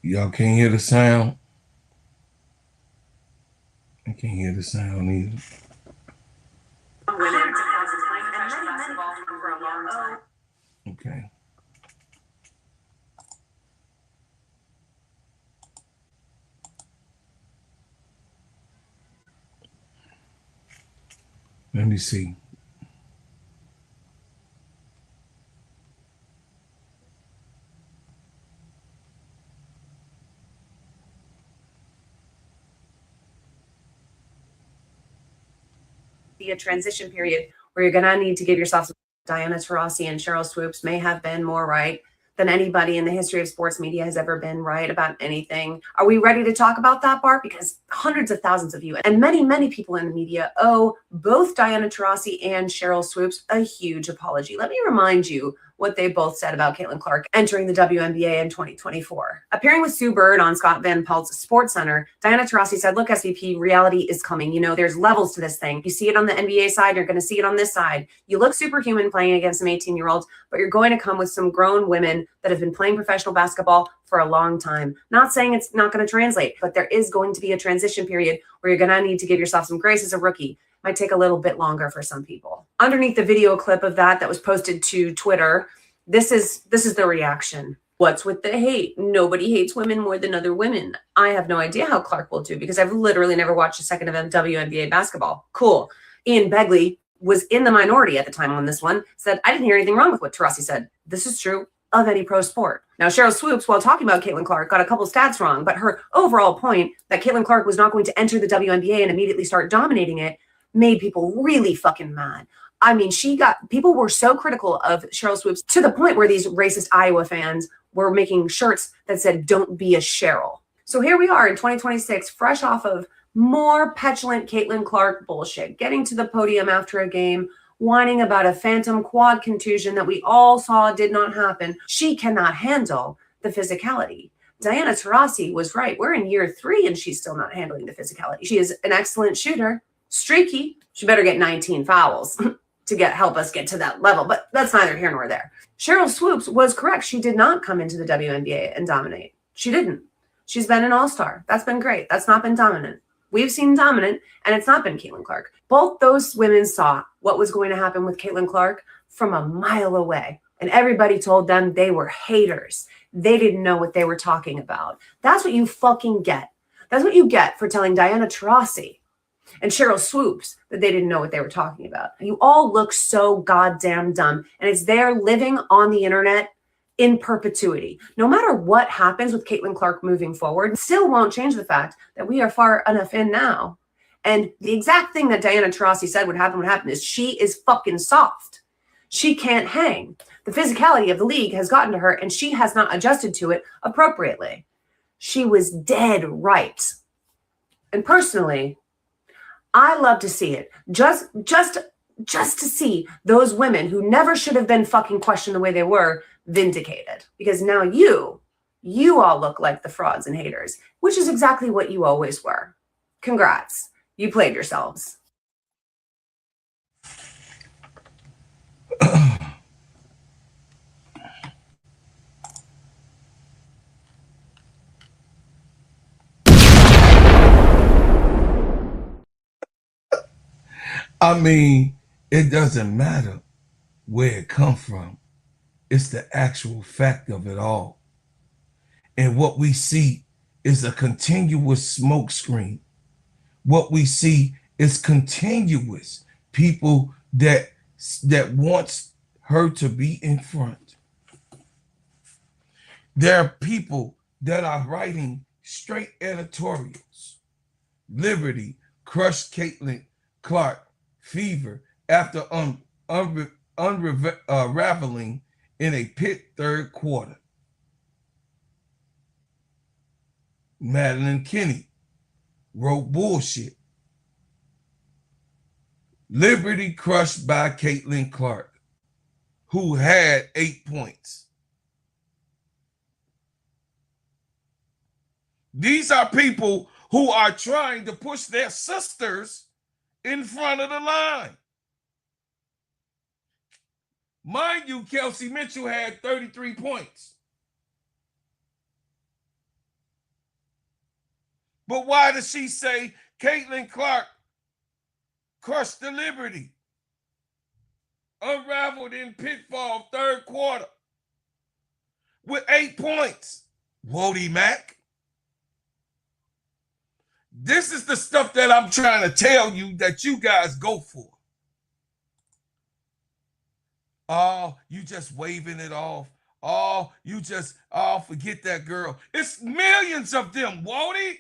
Y'all can't hear the sound? I can't hear the sound either. Okay. Let me see. Be a transition period where you're going to need to give yourself some. Diana Taurasi and Sheryl Swoopes may have been more right than anybody in the history of sports media has ever been right about anything. Are we ready to talk about that part? Because hundreds of thousands of you and many, many people in the media owe both Diana Taurasi and Sheryl Swoopes a huge apology. Let me remind you what they both said about Caitlin Clark entering the WNBA in 2024. Appearing with Sue Bird on Scott Van Pelt's Sports Center, Diana Taurasi said, look, SVP, reality is coming. You know, there's levels to this thing. You see it on the NBA side, you're going to see it on this side. You look superhuman playing against some 18-year-olds, but you're going to come with some grown women that have been playing professional basketball for a long time. Not saying it's not going to translate, but there is going to be a transition period where you're going to need to give yourself some grace as a rookie. Might take a little bit longer for some people. Underneath the video clip of that was posted to Twitter, this is the reaction. What's with the hate? Nobody hates women more than other women. I have no idea how Clark will do because I've literally never watched a second of WNBA basketball. Cool. Ian Begley was in the minority at the time on this one, said, I didn't hear anything wrong with what Taurasi said. This is true of any pro sport. Now, Sheryl Swoopes, while talking about Caitlin Clark, got a couple stats wrong, but her overall point that Caitlin Clark was not going to enter the WNBA and immediately start dominating it made people really fucking mad. I mean, people were so critical of Sheryl Swoopes to the point where these racist Iowa fans were making shirts that said, don't be a Sheryl. So here we are in 2026, fresh off of more petulant Caitlin Clark bullshit, getting to the podium after a game, whining about a phantom quad contusion that we all saw did not happen. She cannot handle the physicality. Diana Taurasi was right. We're in year 3 and she's still not handling the physicality. She is an excellent shooter, streaky. She better get 19 fouls to help us get to that level, but that's neither here nor there. Sheryl Swoopes was correct. She did not come into the WNBA and dominate. She didn't. She's been an all-star. That's been great. That's not been dominant. We've seen dominant, and it's not been Caitlin Clark. Both those women saw what was going to happen with Caitlin Clark from a mile away, and everybody told them they were haters. They didn't know what they were talking about. That's what you fucking get. That's what you get for telling Diana Taurasi and Sheryl Swoopes that they didn't know what they were talking about. You all look so goddamn dumb, and it's there living on the internet in perpetuity. No matter what happens with Caitlin Clark moving forward, still won't change the fact that we are far enough in now And the exact thing that Diana Taurasi said would happen is she is fucking soft. She can't hang. The physicality of the league has gotten to her, and she has not adjusted to it appropriately. She was dead right. And personally, I love to see it. Just to see those women who never should have been fucking questioned the way they were vindicated. Because now you all look like the frauds and haters, which is exactly what you always were. Congrats. You played yourselves. I mean, it doesn't matter where it comes from. It's the actual fact of it all. And what we see is a continuous smokescreen. What we see is continuous people that wants her to be in front. There are people that are writing straight editorials. Liberty crushed Caitlin Clark fever after unraveling in a pit third quarter. Madeline Kinney wrote bullshit. Liberty crushed by Caitlin Clark, who had 8 points. These are people who are trying to push their sisters in front of the line. Mind you, Kelsey Mitchell had 33 points. But why does she say Caitlin Clark crushed the Liberty? Unraveled in pitfall third quarter with 8 points. Wody Mac. This is the stuff that I'm trying to tell you that you guys go for. Oh, you just waving it off. Oh, you just, oh, forget that girl. It's millions of them, Wody.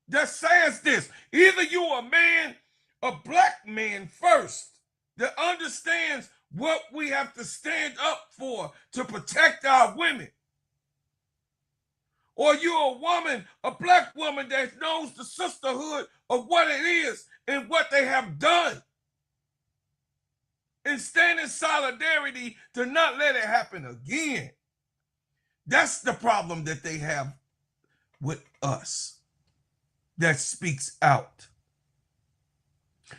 That says this. Either you a man, a black man first, that understands what we have to stand up for to protect our women. Or you're a woman, a black woman that knows the sisterhood of what it is and what they have done. And stand in solidarity to not let it happen again. That's the problem that they have with us. That speaks out.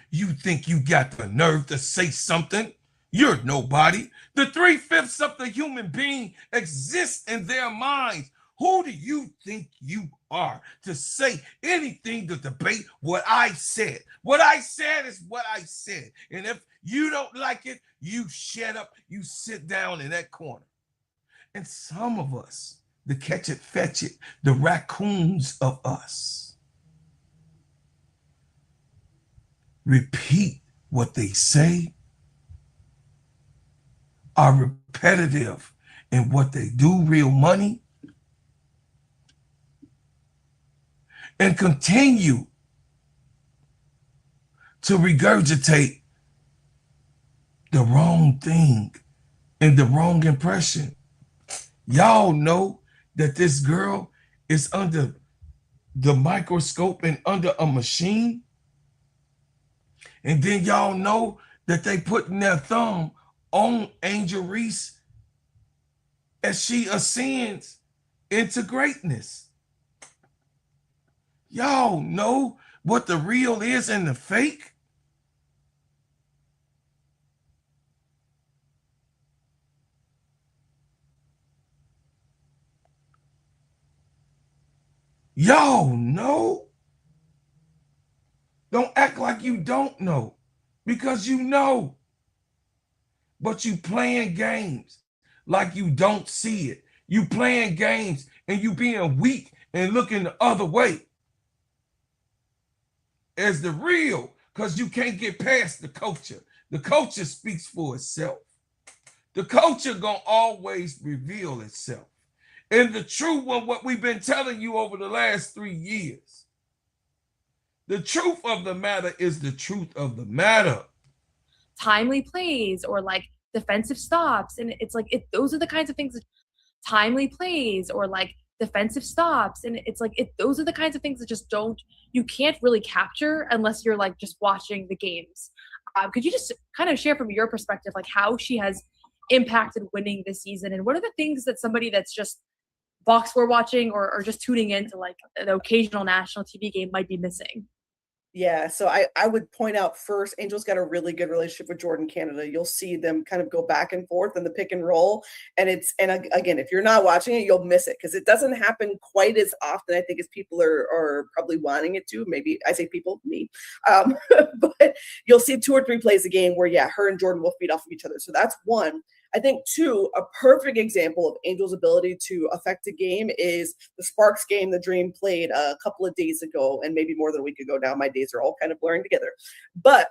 You think you got the nerve to say something? You're nobody. The 3/5 of the human being exists in their minds. Who do you think you are to say anything to debate what I said? What I said is what I said. And if you don't like it, you shut up, you sit down in that corner. And some of us, the catch it, fetch it, the raccoons of us, repeat what they say, are repetitive in what they do, real money, and continue to regurgitate the wrong thing and the wrong impression. Y'all know that this girl is under the microscope and under a machine. And then y'all know that they putting their thumb on Angel Reese as she ascends into greatness. Y'all know what the real is and the fake? Y'all know? Don't act like you don't know, because you know. But you playing games like you don't see it. You playing games and you being weak and looking the other way as the real, because you can't get past the culture. The culture speaks for itself. The culture gonna always reveal itself. And the truth of what we've been telling you over the last 3 years. The truth of the matter is the truth of the matter. Timely plays or like defensive stops. And it's like, those are the kinds of things that timely plays or like defensive stops. And it's like, those are the kinds of things that just you can't really capture unless you're like just watching the games. Could you just kind of share from your perspective, like how she has impacted winning this season? And what are the things that somebody that's just box score watching or just tuning into like an occasional national TV game might be missing? Yeah, so I would point out first, Angel's got a really good relationship with Jordan Canada. You'll see them kind of go back and forth in the pick and roll. And again, if you're not watching it, you'll miss it because it doesn't happen quite as often, I think, as people are probably wanting it to. Maybe I say people, me. But you'll see 2 or 3 plays a game where, yeah, her and Jordan will feed off of each other. So that's one. I think 2, a perfect example of Angel's ability to affect a game is the Sparks game the Dream played a couple of days ago, and maybe more than a week ago now. My days are all kind of blurring together. But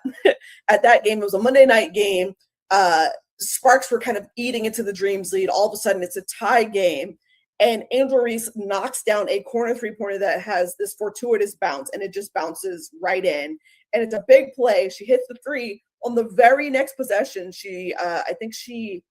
at that game, it was a Monday night game. Sparks were kind of eating into the Dream's lead. All of a sudden, it's a tie game. And Angel Reese knocks down a corner 3-pointer that has this fortuitous bounce, and it just bounces right in. And it's a big play. She hits the 3. On the very next possession, I think she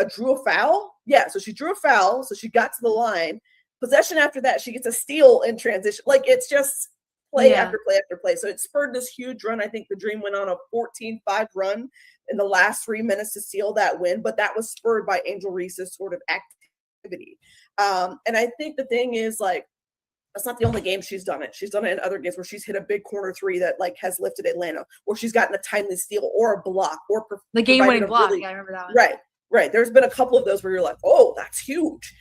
drew a foul. Yeah, so she drew a foul. So she got to the line. Possession after that, she gets a steal in transition. Like, it's just play after play after play. So it spurred this huge run. I think the Dream went on a 14-5 run in the last 3 minutes to seal that win. But that was spurred by Angel Reese's sort of activity. And I think the thing is, like, that's not the only game she's done it. She's done it in other games where she's hit a big corner 3 that like has lifted Atlanta, or she's gotten a timely steal or a block or the game-winning block. I remember that one. Right. There's been a couple of those where you're like, oh, that's huge.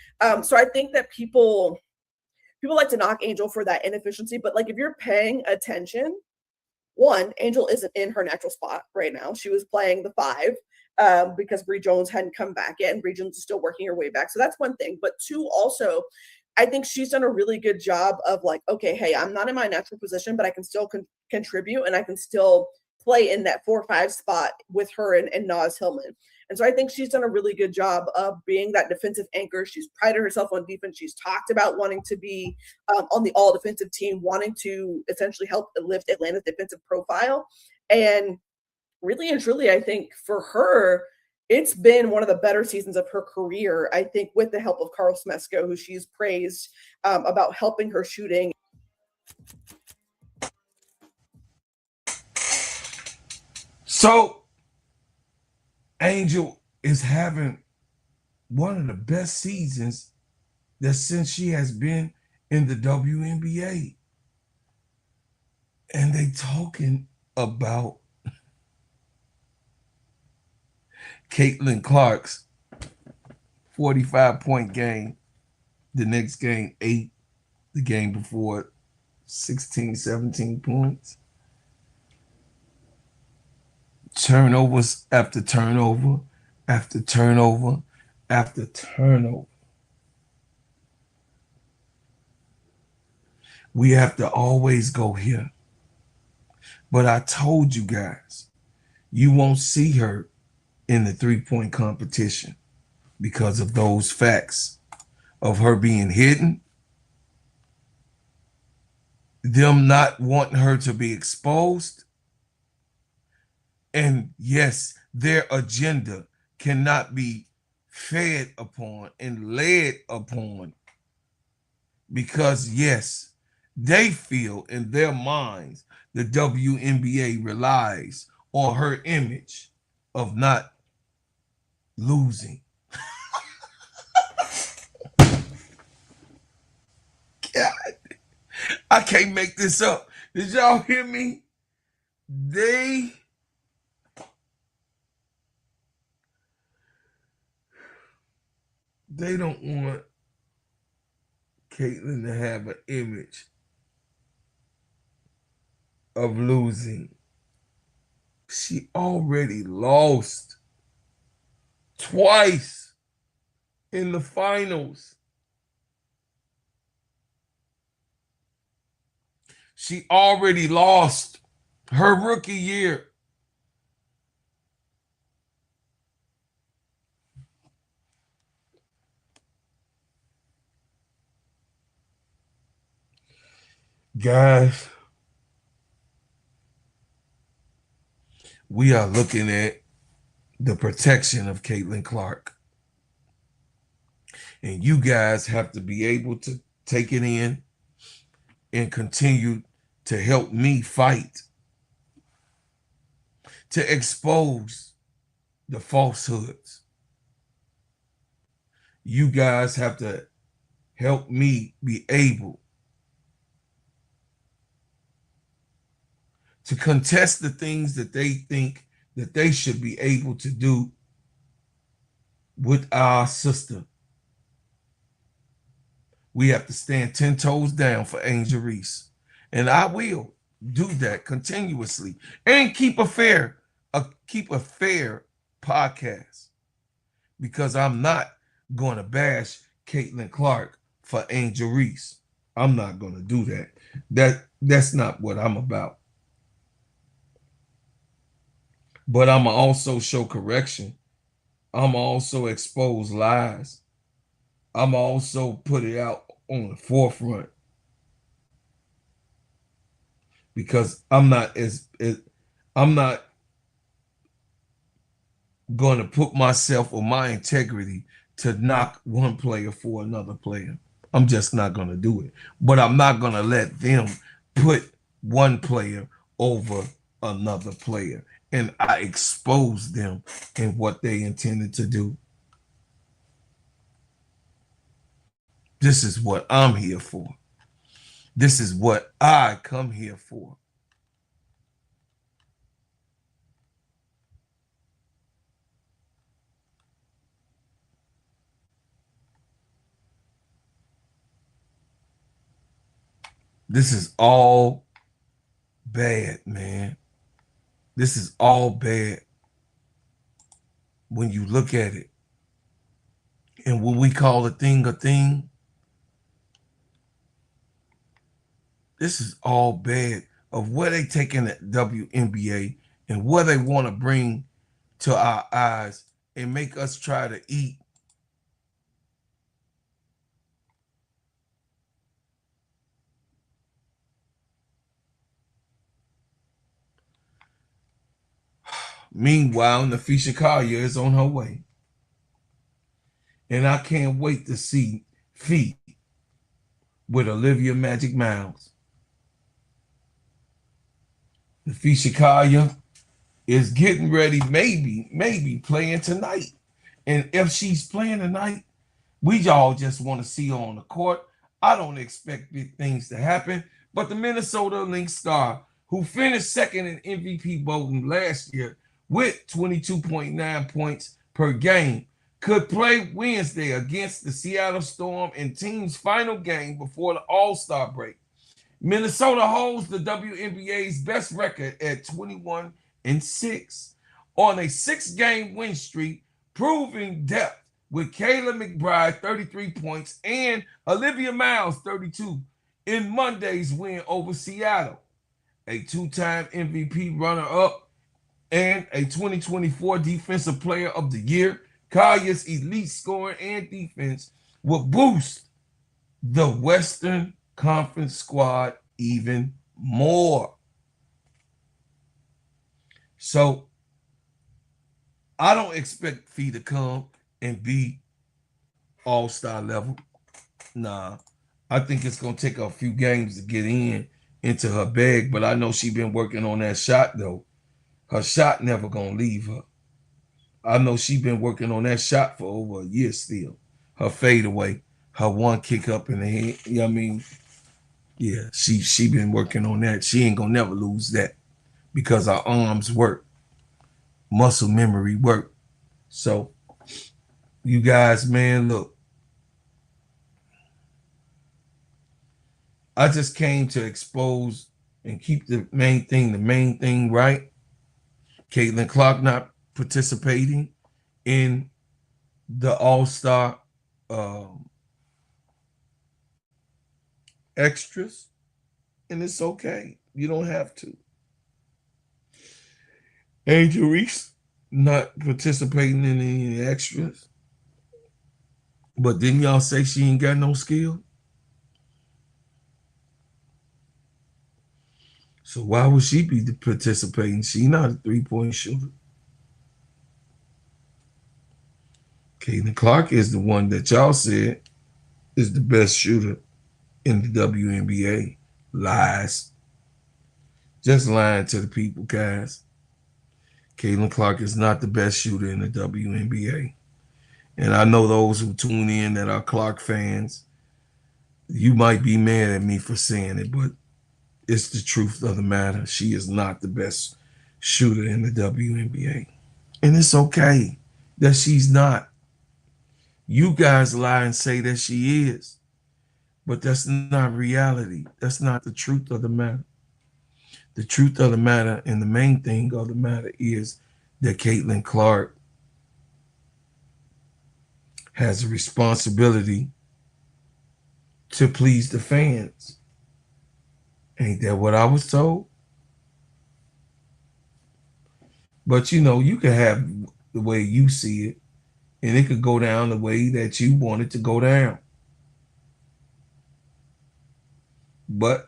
So I think that people like to knock Angel for that inefficiency, but like if you're paying attention, one, Angel isn't in her natural spot right now. She was playing the 5 because Bree Jones hadn't come back yet, and Bree Jones is still working her way back. So that's one thing. But 2, also, I think she's done a really good job of like, okay, hey, I'm not in my natural position, but I can still contribute, and I can still play in that 4-5 spot with her and Naz Hillman. And so I think she's done a really good job of being that defensive anchor. She's prided herself on defense. She's talked about wanting to be on the all defensive team, wanting to essentially help lift Atlanta's defensive profile. And really and truly, I think for her, it's been one of the better seasons of her career, I think, with the help of Carl Smesko, who she's praised about helping her shooting. So, Angel is having one of the best seasons that since she has been in the WNBA. And they talking about Caitlin Clark's 45-point game, the next game 8, the game before 16, 17 points. Turnovers after turnover after turnover after turnover. We have to always go here. But I told you guys, you won't see her in the 3-point competition because of those facts of her being hidden, them not wanting her to be exposed, and yes, their agenda cannot be fed upon and led upon because, yes, they feel in their minds the WNBA relies on her image of not losing. God, I can't make this up. Did y'all hear me? They don't want Caitlin to have an image of losing. She already lost twice in the finals. She already lost her rookie year. Guys, we are looking at the protection of Caitlin Clark. And you guys have to be able to take it in and continue to help me fight to expose the falsehoods. You guys have to help me be able to contest the things that they think that they should be able to do with our sister. We have to stand 10 toes down for Angel Reese. And I will do that continuously and keep a fair podcast, because I'm not going to bash Caitlin Clark for Angel Reese. I'm not going to do that. That's not what I'm about. But I'm also show correction. I'm also expose lies. I'm also put it out on the forefront, because I'm not going to put myself or my integrity to knock one player for another player. I'm just not going to do it. But I'm not going to let them put one player over another player. And I expose them in what they intended to do. This is what I'm here for. This is what I come here for. This is all bad, man. This is all bad when you look at it. And when we call a thing, this is all bad of where they taking the WNBA and what they want to bring to our eyes and make us try to eat. Meanwhile, Nafisha Kaiya is on her way. And I can't wait to see Feet with Olivia Magic Miles. Nafisha Kaiya is getting ready, maybe playing tonight. And if she's playing tonight, we all just want to see her on the court. I don't expect big things to happen, but the Minnesota Lynx star, who finished second in MVP voting last year with 22.9 points per game, could play Wednesday against the Seattle Storm in team's final game before the All-Star break. Minnesota holds the WNBA's best record at 21-6 on a 6-game win streak, proving depth with Kayla McBride 33 points and Olivia Miles 32 in Monday's win over Seattle. A 2-time MVP runner-up and a 2024 Defensive Player of the Year, Kaiya's elite scoring and defense will boost the Western Conference squad even more. So I don't expect Fee to come and be all-star level. Nah, I think it's going to take a few games to get into her bag, but I know she's been working on that shot, though. Her shot never going to leave her. I know she's been working on that shot for over a year still. Her fadeaway, her one kick up in the head. You know what I mean? Yeah, she been working on that. She ain't going to never lose that because her arms work. Muscle memory work. So, you guys, man, look. I just came to expose and keep the main thing right. Caitlin Clark not participating in the All-Star extras, and it's okay. You don't have to. Angel Reese not participating in any extras. But didn't y'all say she ain't got no skill? So why would she be participating? She not a 3-point shooter. Caitlin Clark is the one that y'all said is the best shooter in the WNBA. Lies. Just lying to the people, guys. Caitlin Clark is not the best shooter in the WNBA. And I know those who tune in that are Clark fans, you might be mad at me for saying it, but it's the truth of the matter. She is not the best shooter in the WNBA. And it's okay that she's not. You guys lie and say that she is. But that's not reality. That's not the truth of the matter. The truth of the matter and the main thing of the matter is that Caitlin Clark has a responsibility to please the fans. Ain't that what I was told? But you know, you can have the way you see it, and it could go down the way that you want it to go down. But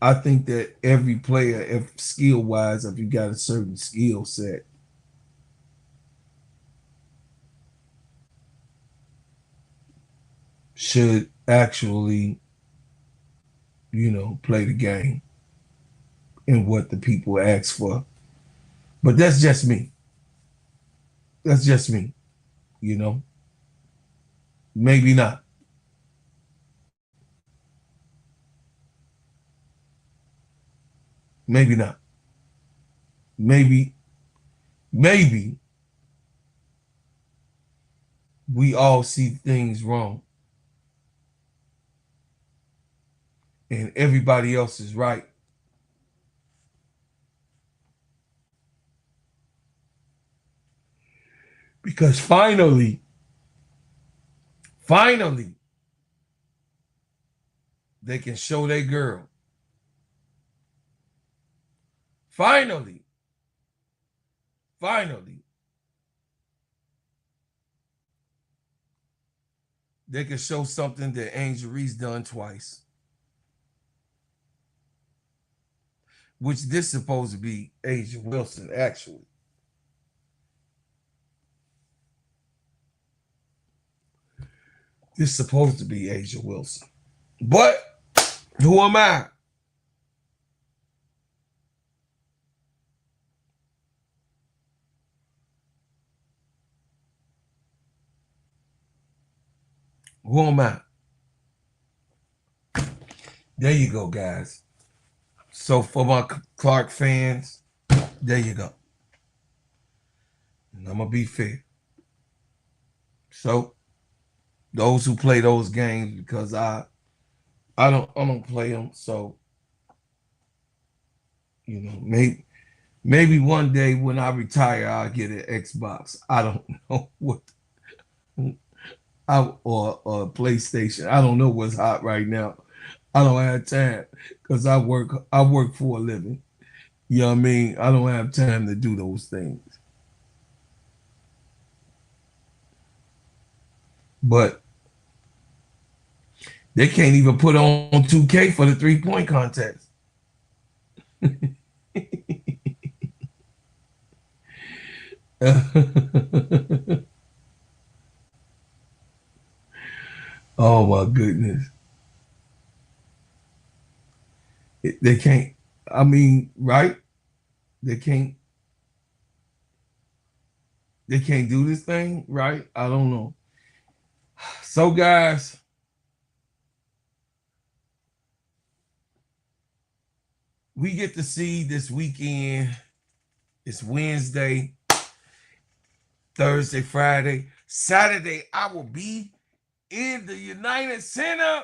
I think that every player, if skill-wise, if you got a certain skill set, should actually, you know, play the game and what the people ask for. But that's just me. That's just me, you know. Maybe not. Maybe not. Maybe we all see things wrong. And everybody else is right. Because finally, they can show their girl. Finally, they can show something that Angel Reese done twice. Which this is supposed to be Asia Wilson, actually. This is supposed to be Asia Wilson. But who am I? Who am I? There you go, guys. So for my Clark fans, there you go. And I'm gonna be fair. So those who play those games, because I don't play them, so you know, maybe one day when I retire, I'll get an Xbox. I don't know what, or a PlayStation. I don't know what's hot right now. I don't have time because I work for a living. You know what I mean? I don't have time to do those things. But they can't even put on 2K for the 3-point contest. Oh my goodness. They can't, I mean, right? They can't do this thing, right? I don't know. So guys, we get to see this weekend. It's Wednesday, Thursday, Friday, Saturday. I will be in the United Center.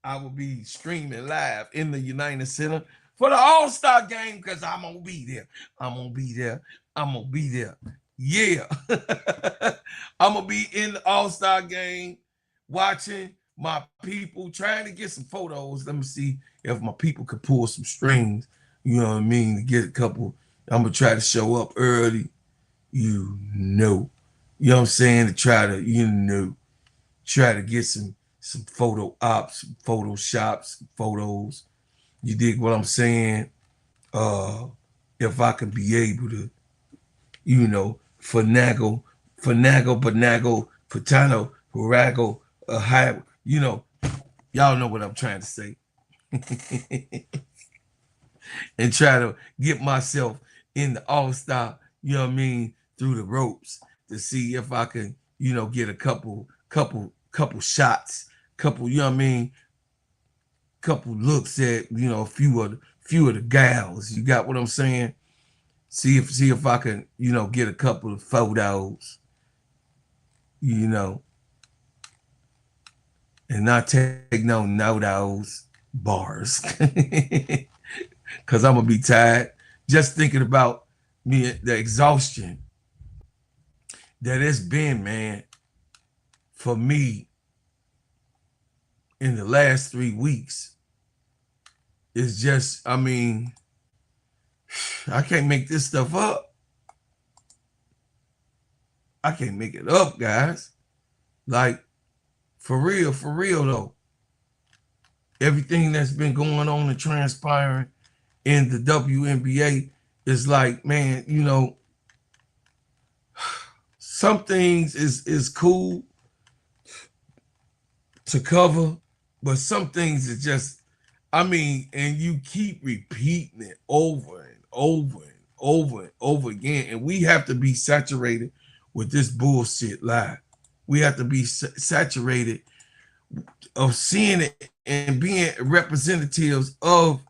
I will be streaming live in the United Center for the All-Star game because I'm going to be there. I'm going to be there. Yeah. I'm going to be in the All-Star game watching my people, trying to get some photos. Let me see if my people could pull some strings, you know what I mean, to get a couple. I'm going to try to show up early, you know what I'm saying, to try to, try to get some some photo ops, photoshops, photos. You dig what I'm saying? If I could be able to, finagle, patano, harago, high, y'all know what I'm trying to say. And try to get myself in the all-star, through the ropes to see if I can, get a couple shots, couple looks at, a few of the gals. You got what I'm saying? See if I can, get a couple of photos, and not take no those bars. Cause I'm gonna be tired just thinking about the exhaustion that it's been, man, for me in the last 3 weeks. It's just, I can't make this stuff up. I can't make it up, guys. Like, for real though. Everything that's been going on and transpiring in the WNBA is like, man, some things is cool to cover, but some things is just, and you keep repeating it over and over and over and over again, and we have to be saturated with this bullshit lie. We have to be saturated of seeing it and being representatives of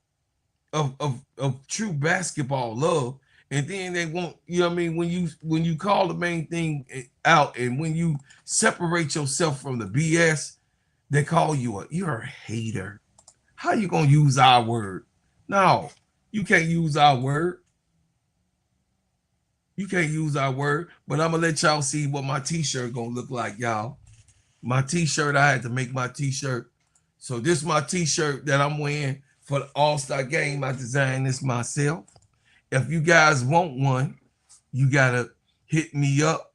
true basketball love. And then they want, when you call the main thing out and when you separate yourself from the BS, they call you you're a hater. How you gonna use our word? No, you can't use our word. You can't use our word, but I'm gonna let y'all see what my t-shirt gonna look like, y'all. My t-shirt, I had to make my t-shirt. So this is my t-shirt that I'm wearing for the All-Star game. I designed this myself. If you guys want one, you gotta hit me up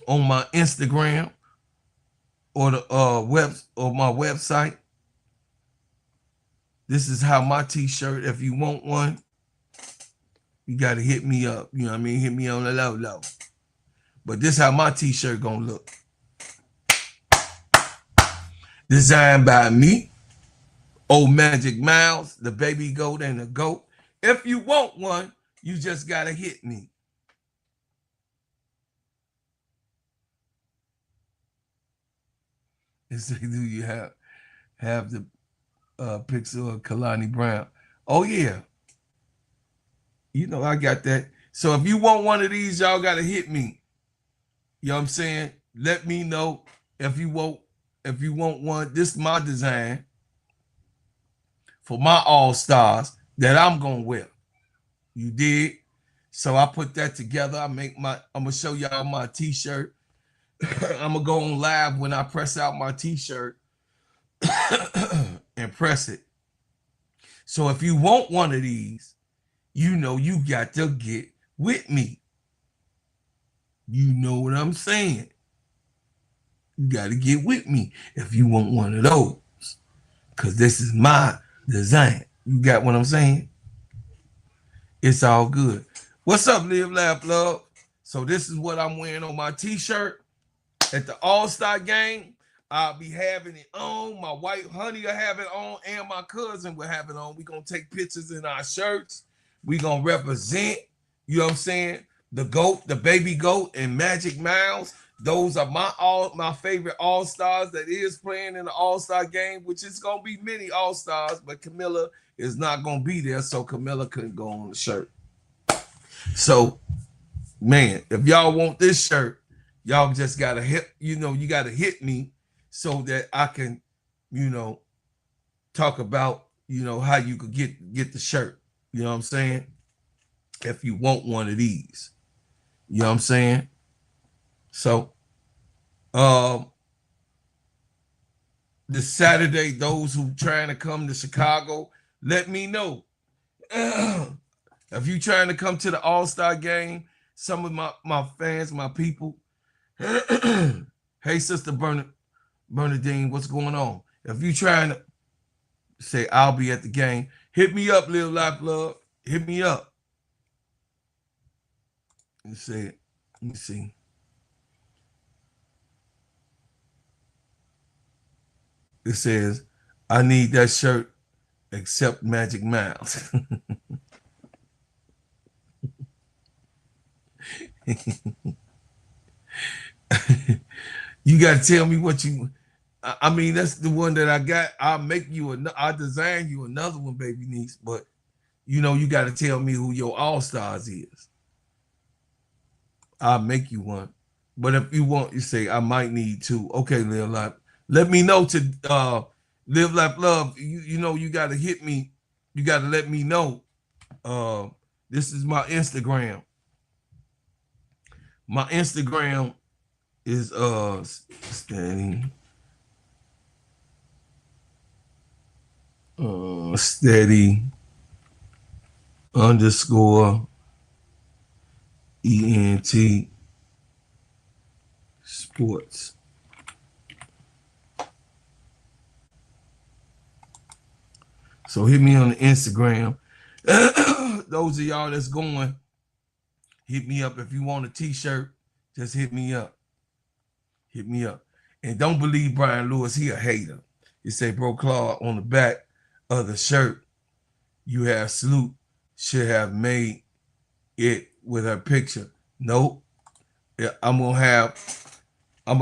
on my Instagram or the my website. This is how my t-shirt, if you want one, you gotta hit me up. You know what I mean? Hit me on the low. But this is how my t-shirt gonna look. Designed by me, Old Magic Miles, the baby goat and the goat. If you want one, you just gotta hit me. And say, do you have the pixel of Kalani Brown? Oh yeah. I got that. So if you want one of these, y'all gotta hit me. You know what I'm saying? Let me know if you want one. This is my design for my all-stars that I'm gonna wear. You dig? So I put that together. I'm gonna show y'all my t-shirt. I'm gonna go on live when I press out my t-shirt and press it. So if you want one of these, you got to get with me. You know what I'm saying? You got to get with me if you want one of those. Because this is my design. You got what I'm saying? It's all good. What's up, Live, Laugh, Love? So this is what I'm wearing on my t-shirt. At the All-Star game, I'll be having it on. My wife, honey, will have it on, and my cousin will have it on. We're going to take pictures in our shirts. We're going to represent, you know what I'm saying, the GOAT, the baby GOAT, and Magic Miles. Those are my favorite All-Stars that is playing in the All-Star game, which is going to be many All-Stars, but Camilla is not going to be there, so Camilla couldn't go on the shirt. So, man, if y'all want this shirt, y'all just got to hit, you got to hit me so that I can, talk about, how you could get the shirt. You know what I'm saying? If you want one of these. You know what I'm saying? So, this Saturday, those who trying to come to Chicago, let me know. If you trying to come to the All-Star game, some of my fans, my people, hey, Sister Bernadine, what's going on? If you trying to say I'll be at the game, hit me up, Live Life Love. Hit me up. Let me see it. Let me see. It says, I need that shirt except Magic Mouse. You got to tell me what you, I mean, that's the one that I got. I'll design you another one, baby niece. But, you know, you got to tell me who your all-stars is. I'll make you one. But if you want, you say, I might need two. Okay, Live Life. Let me know to Live Life Love. You know, you got to hit me. You got to let me know. This is my Instagram. My Instagram is steady underscore ENT sports. So hit me on the Instagram. Those of y'all that's going, hit me up. If you want a t-shirt, just hit me up. Hit me up. And don't believe Brian Lewis, he a hater. He say, bro, Claude, on the back of the shirt, you have Sloop should have made it with her picture. Nope. Yeah, I'm gonna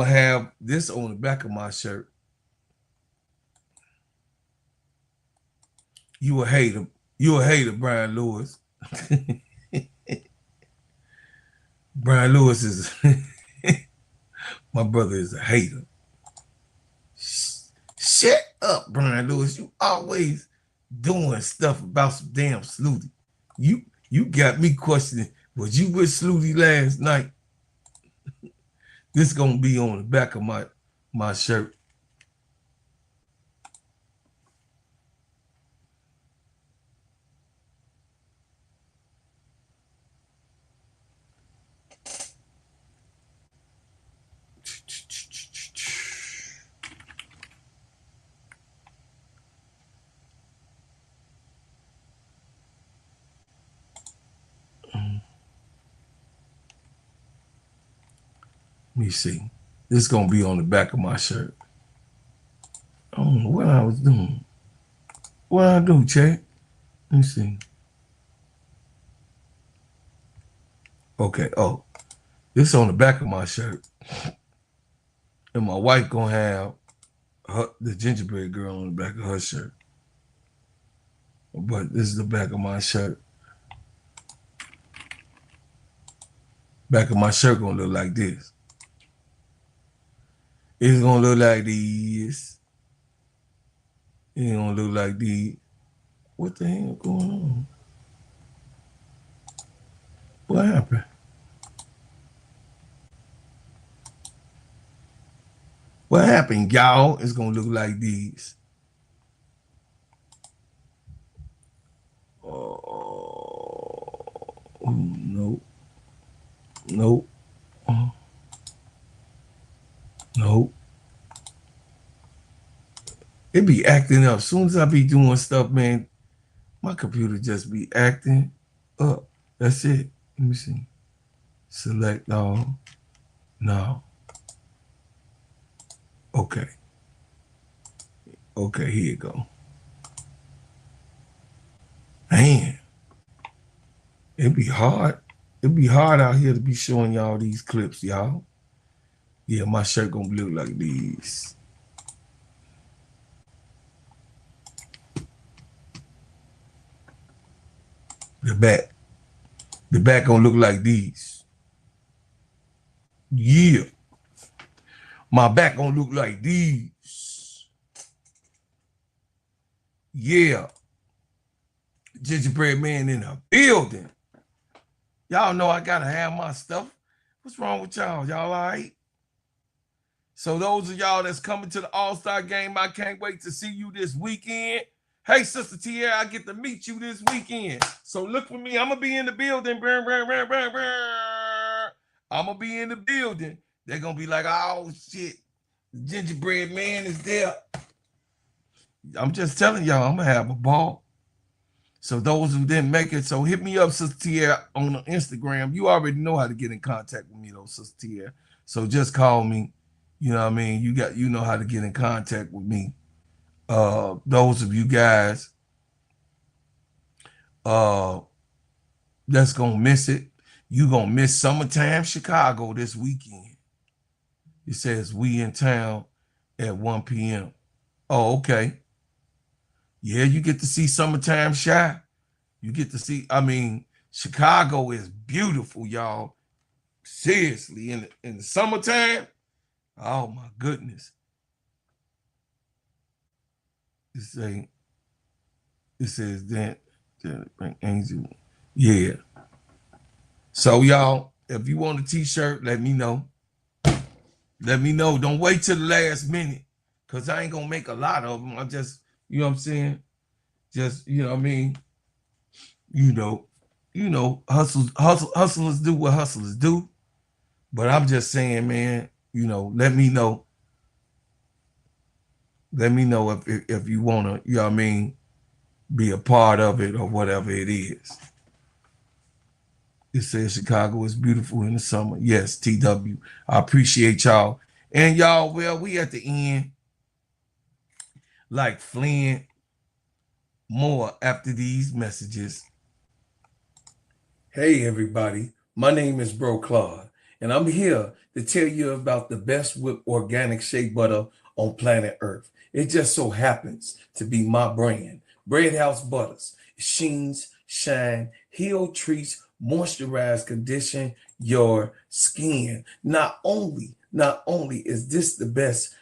have this on the back of my shirt. You a hater. You a hater, Brian Lewis. Brian Lewis is my brother is a hater. Shut up, Brian Lewis. You always doing stuff about some damn Sluty. You got me questioning, was you with Sluty last night? This gonna be on the back of my shirt. Let me see. This is gonna be on the back of my shirt. I don't know what I was doing. What I do, Chad? Let me see. Okay. Oh, this is on the back of my shirt, and my wife gonna have the gingerbread girl on the back of her shirt. But this is the back of my shirt. Back of my shirt gonna look like this. It's gonna look like these. It's gonna look like these. What the hell going on? What happened? What happened, y'all? It's gonna look like these. Oh, nope. Nope. Nope. It be acting up. As soon as I be doing stuff, man, my computer just be acting up. That's it. Let me see. Select all. No. Okay. Okay, here you go. Man, it'd be hard. It'd be hard out here to be showing y'all these clips, y'all. Yeah, my shirt gonna look like these. The back gonna look like these. Yeah. My back gonna look like these. Yeah. Gingerbread man in the building. Y'all know I gotta have my stuff. What's wrong with y'all? Y'all all right? So those of y'all that's coming to the All-Star game, I can't wait to see you this weekend. Hey, Sister Tierra, I get to meet you this weekend. So look for me. I'm going to be in the building. I'm going to be in the building. They're going to be like, oh, shit. The gingerbread man is there. I'm just telling y'all, I'm gonna have a ball. So those who didn't make it, so hit me up, Sister Tia, on the Instagram. You already know how to get in contact with me, though, Sister Tia. So just call me. You know what I mean? You know how to get in contact with me. Those of you guys that's gonna miss it, you gonna miss Summertime Chicago this weekend. It says we in town at 1 p.m. Oh, okay. Yeah, you get to see Summertime Shy. You get to see, I mean, Chicago is beautiful, y'all. Seriously, in the summertime, oh my goodness. It says that Angel. Yeah. So y'all, if you want a t-shirt, let me know. Let me know. Don't wait till the last minute, because I ain't gonna make a lot of them. I just, you know what I'm saying? Just, you know what I mean? You know, hustlers do what hustlers do. But I'm just saying, man, you know, let me know. Let me know if you wanna, you know what I mean, be a part of it or whatever it is. It says Chicago is beautiful in the summer. Yes, TW. I appreciate y'all. And y'all, well, we at the end. Like Flynn, more after these messages. Hey, everybody. My name is Bro Claude, and I'm here to tell you about the best whipped organic shea butter on planet Earth. It just so happens to be my brand. Bread House Butters. Sheens, shine, heal, treats, moisturize, condition your skin. Not only is this the best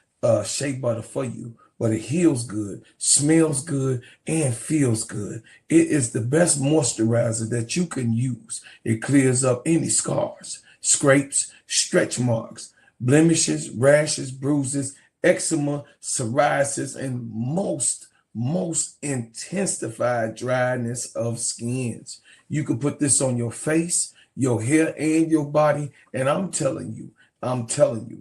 shea butter for you, but it heals good, smells good, and feels good. It is the best moisturizer that you can use. It clears up any scars, scrapes, stretch marks, blemishes, rashes, bruises, eczema, psoriasis, and most intensified dryness of skins. You can put this on your face, your hair, and your body, and I'm telling you,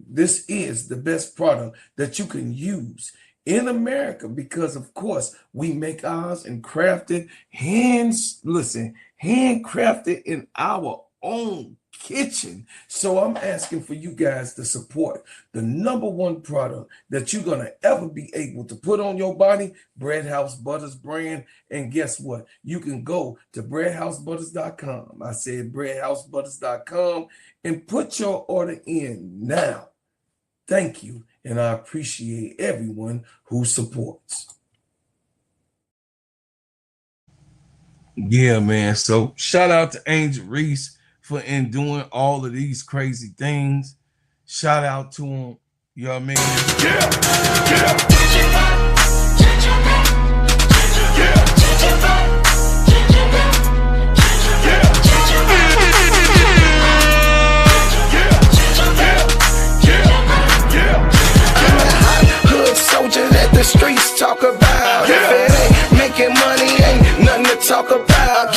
this is the best product that you can use in America, because of course we make ours and crafted handcrafted in our own kitchen. So I'm asking for you guys to support the #1 product that you're gonna ever be able to put on your body, Bread House Butters brand. And guess what? You can go to breadhousebutters.com. I said breadhousebutters.com, and put your order in now. Thank you, and I appreciate everyone who supports. Yeah, man. So shout out to Angel Reese for doing all of these crazy things. Shout out to him. You know what I mean? Soldier that the streets talk about. If it ain't making money, ain't nothing to talk about.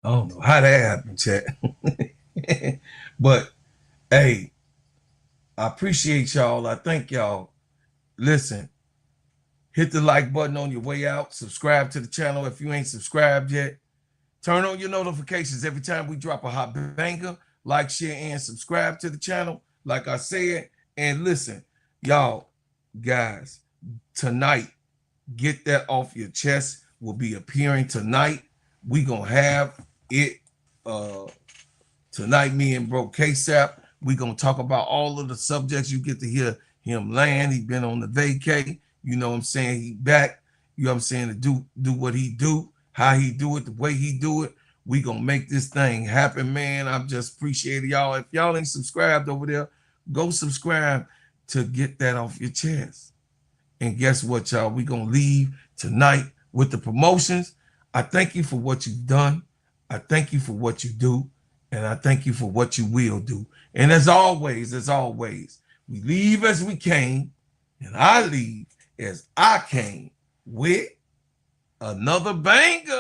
I don't know how that happened, chat. But hey, I appreciate y'all. I thank y'all. Listen, hit the like button on your way out. Subscribe to the channel if you ain't subscribed yet. Turn on your notifications every time we drop a hot banger. Like, share, and subscribe to the channel, like I said. And listen, y'all, guys, tonight, Get That Off Your Chest will be appearing tonight. We gonna have it tonight. Me and Bro KSAP, we gonna talk about all of the subjects. You get to hear him land. He been on the vacay. You know what I'm saying? He back. You know what I'm saying? To do what he do, how he do it, the way he do it. We gonna make this thing happen, man. I'm just appreciating y'all. If y'all ain't subscribed over there, go subscribe to Get That Off Your Chest. And guess what, y'all? We gonna leave tonight with the promotions. I thank you for what you've done. I thank you for what you do. And I thank you for what you will do. And as always, we leave as we came, and I leave as I came, with another banger.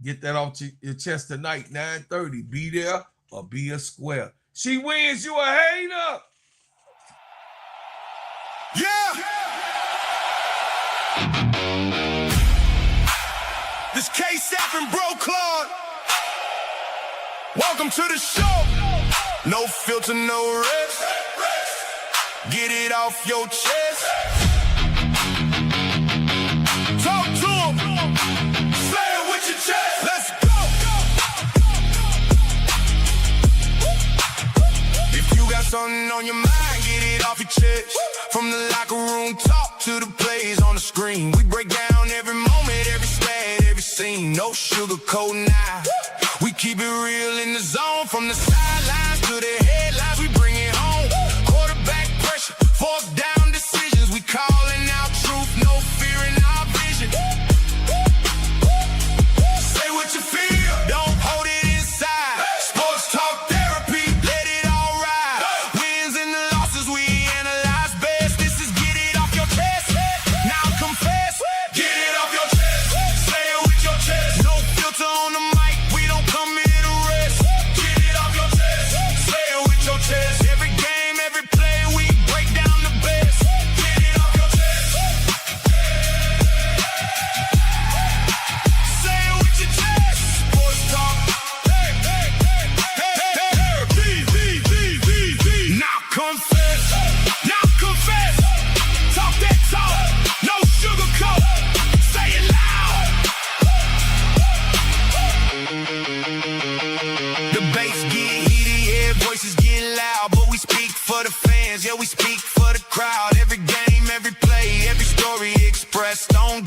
Get Get that off your chest tonight, 9:30. Be there or be a square. She wins, you a hater. Yeah! This K-Sap and Bro Claude. Welcome to the show. No filter, no rest. Get it off your chest. Talk to him. Say it with your chest. Let's go. If you got something on your mind, get it off your chest. From the locker room talk to the plays on the screen. We break down every moment, every stat, every scene. No sugarcoat now. We keep it real in the zone. From the sidelines to the headlines, we bring it home. Quarterback pressure, fourth down decisions. We calling out truth, no fear in our vision. Say what you feel, don't hold it inside. Sports talk therapy, let it all ride. Wins and the losses we analyze best. This is get it off your chest. Now confess, get it off your chest. Say it with your chest. No filter on the mic, we don't come here to rest. Get it off your chest. Say it with your chest. Every game, every play, we break down the best. Get it off your chest. Say it with your chest. Sports talk. Hey, hey, hey, hey, hey, hey. Now confess. Now confess. Talk that talk. No sugarcoat. Say it loud. The bass get heated, yeah, voices get loud, but we speak for the fans, yeah, we speak for the crowd. Every game, every play, every story expressed. Don't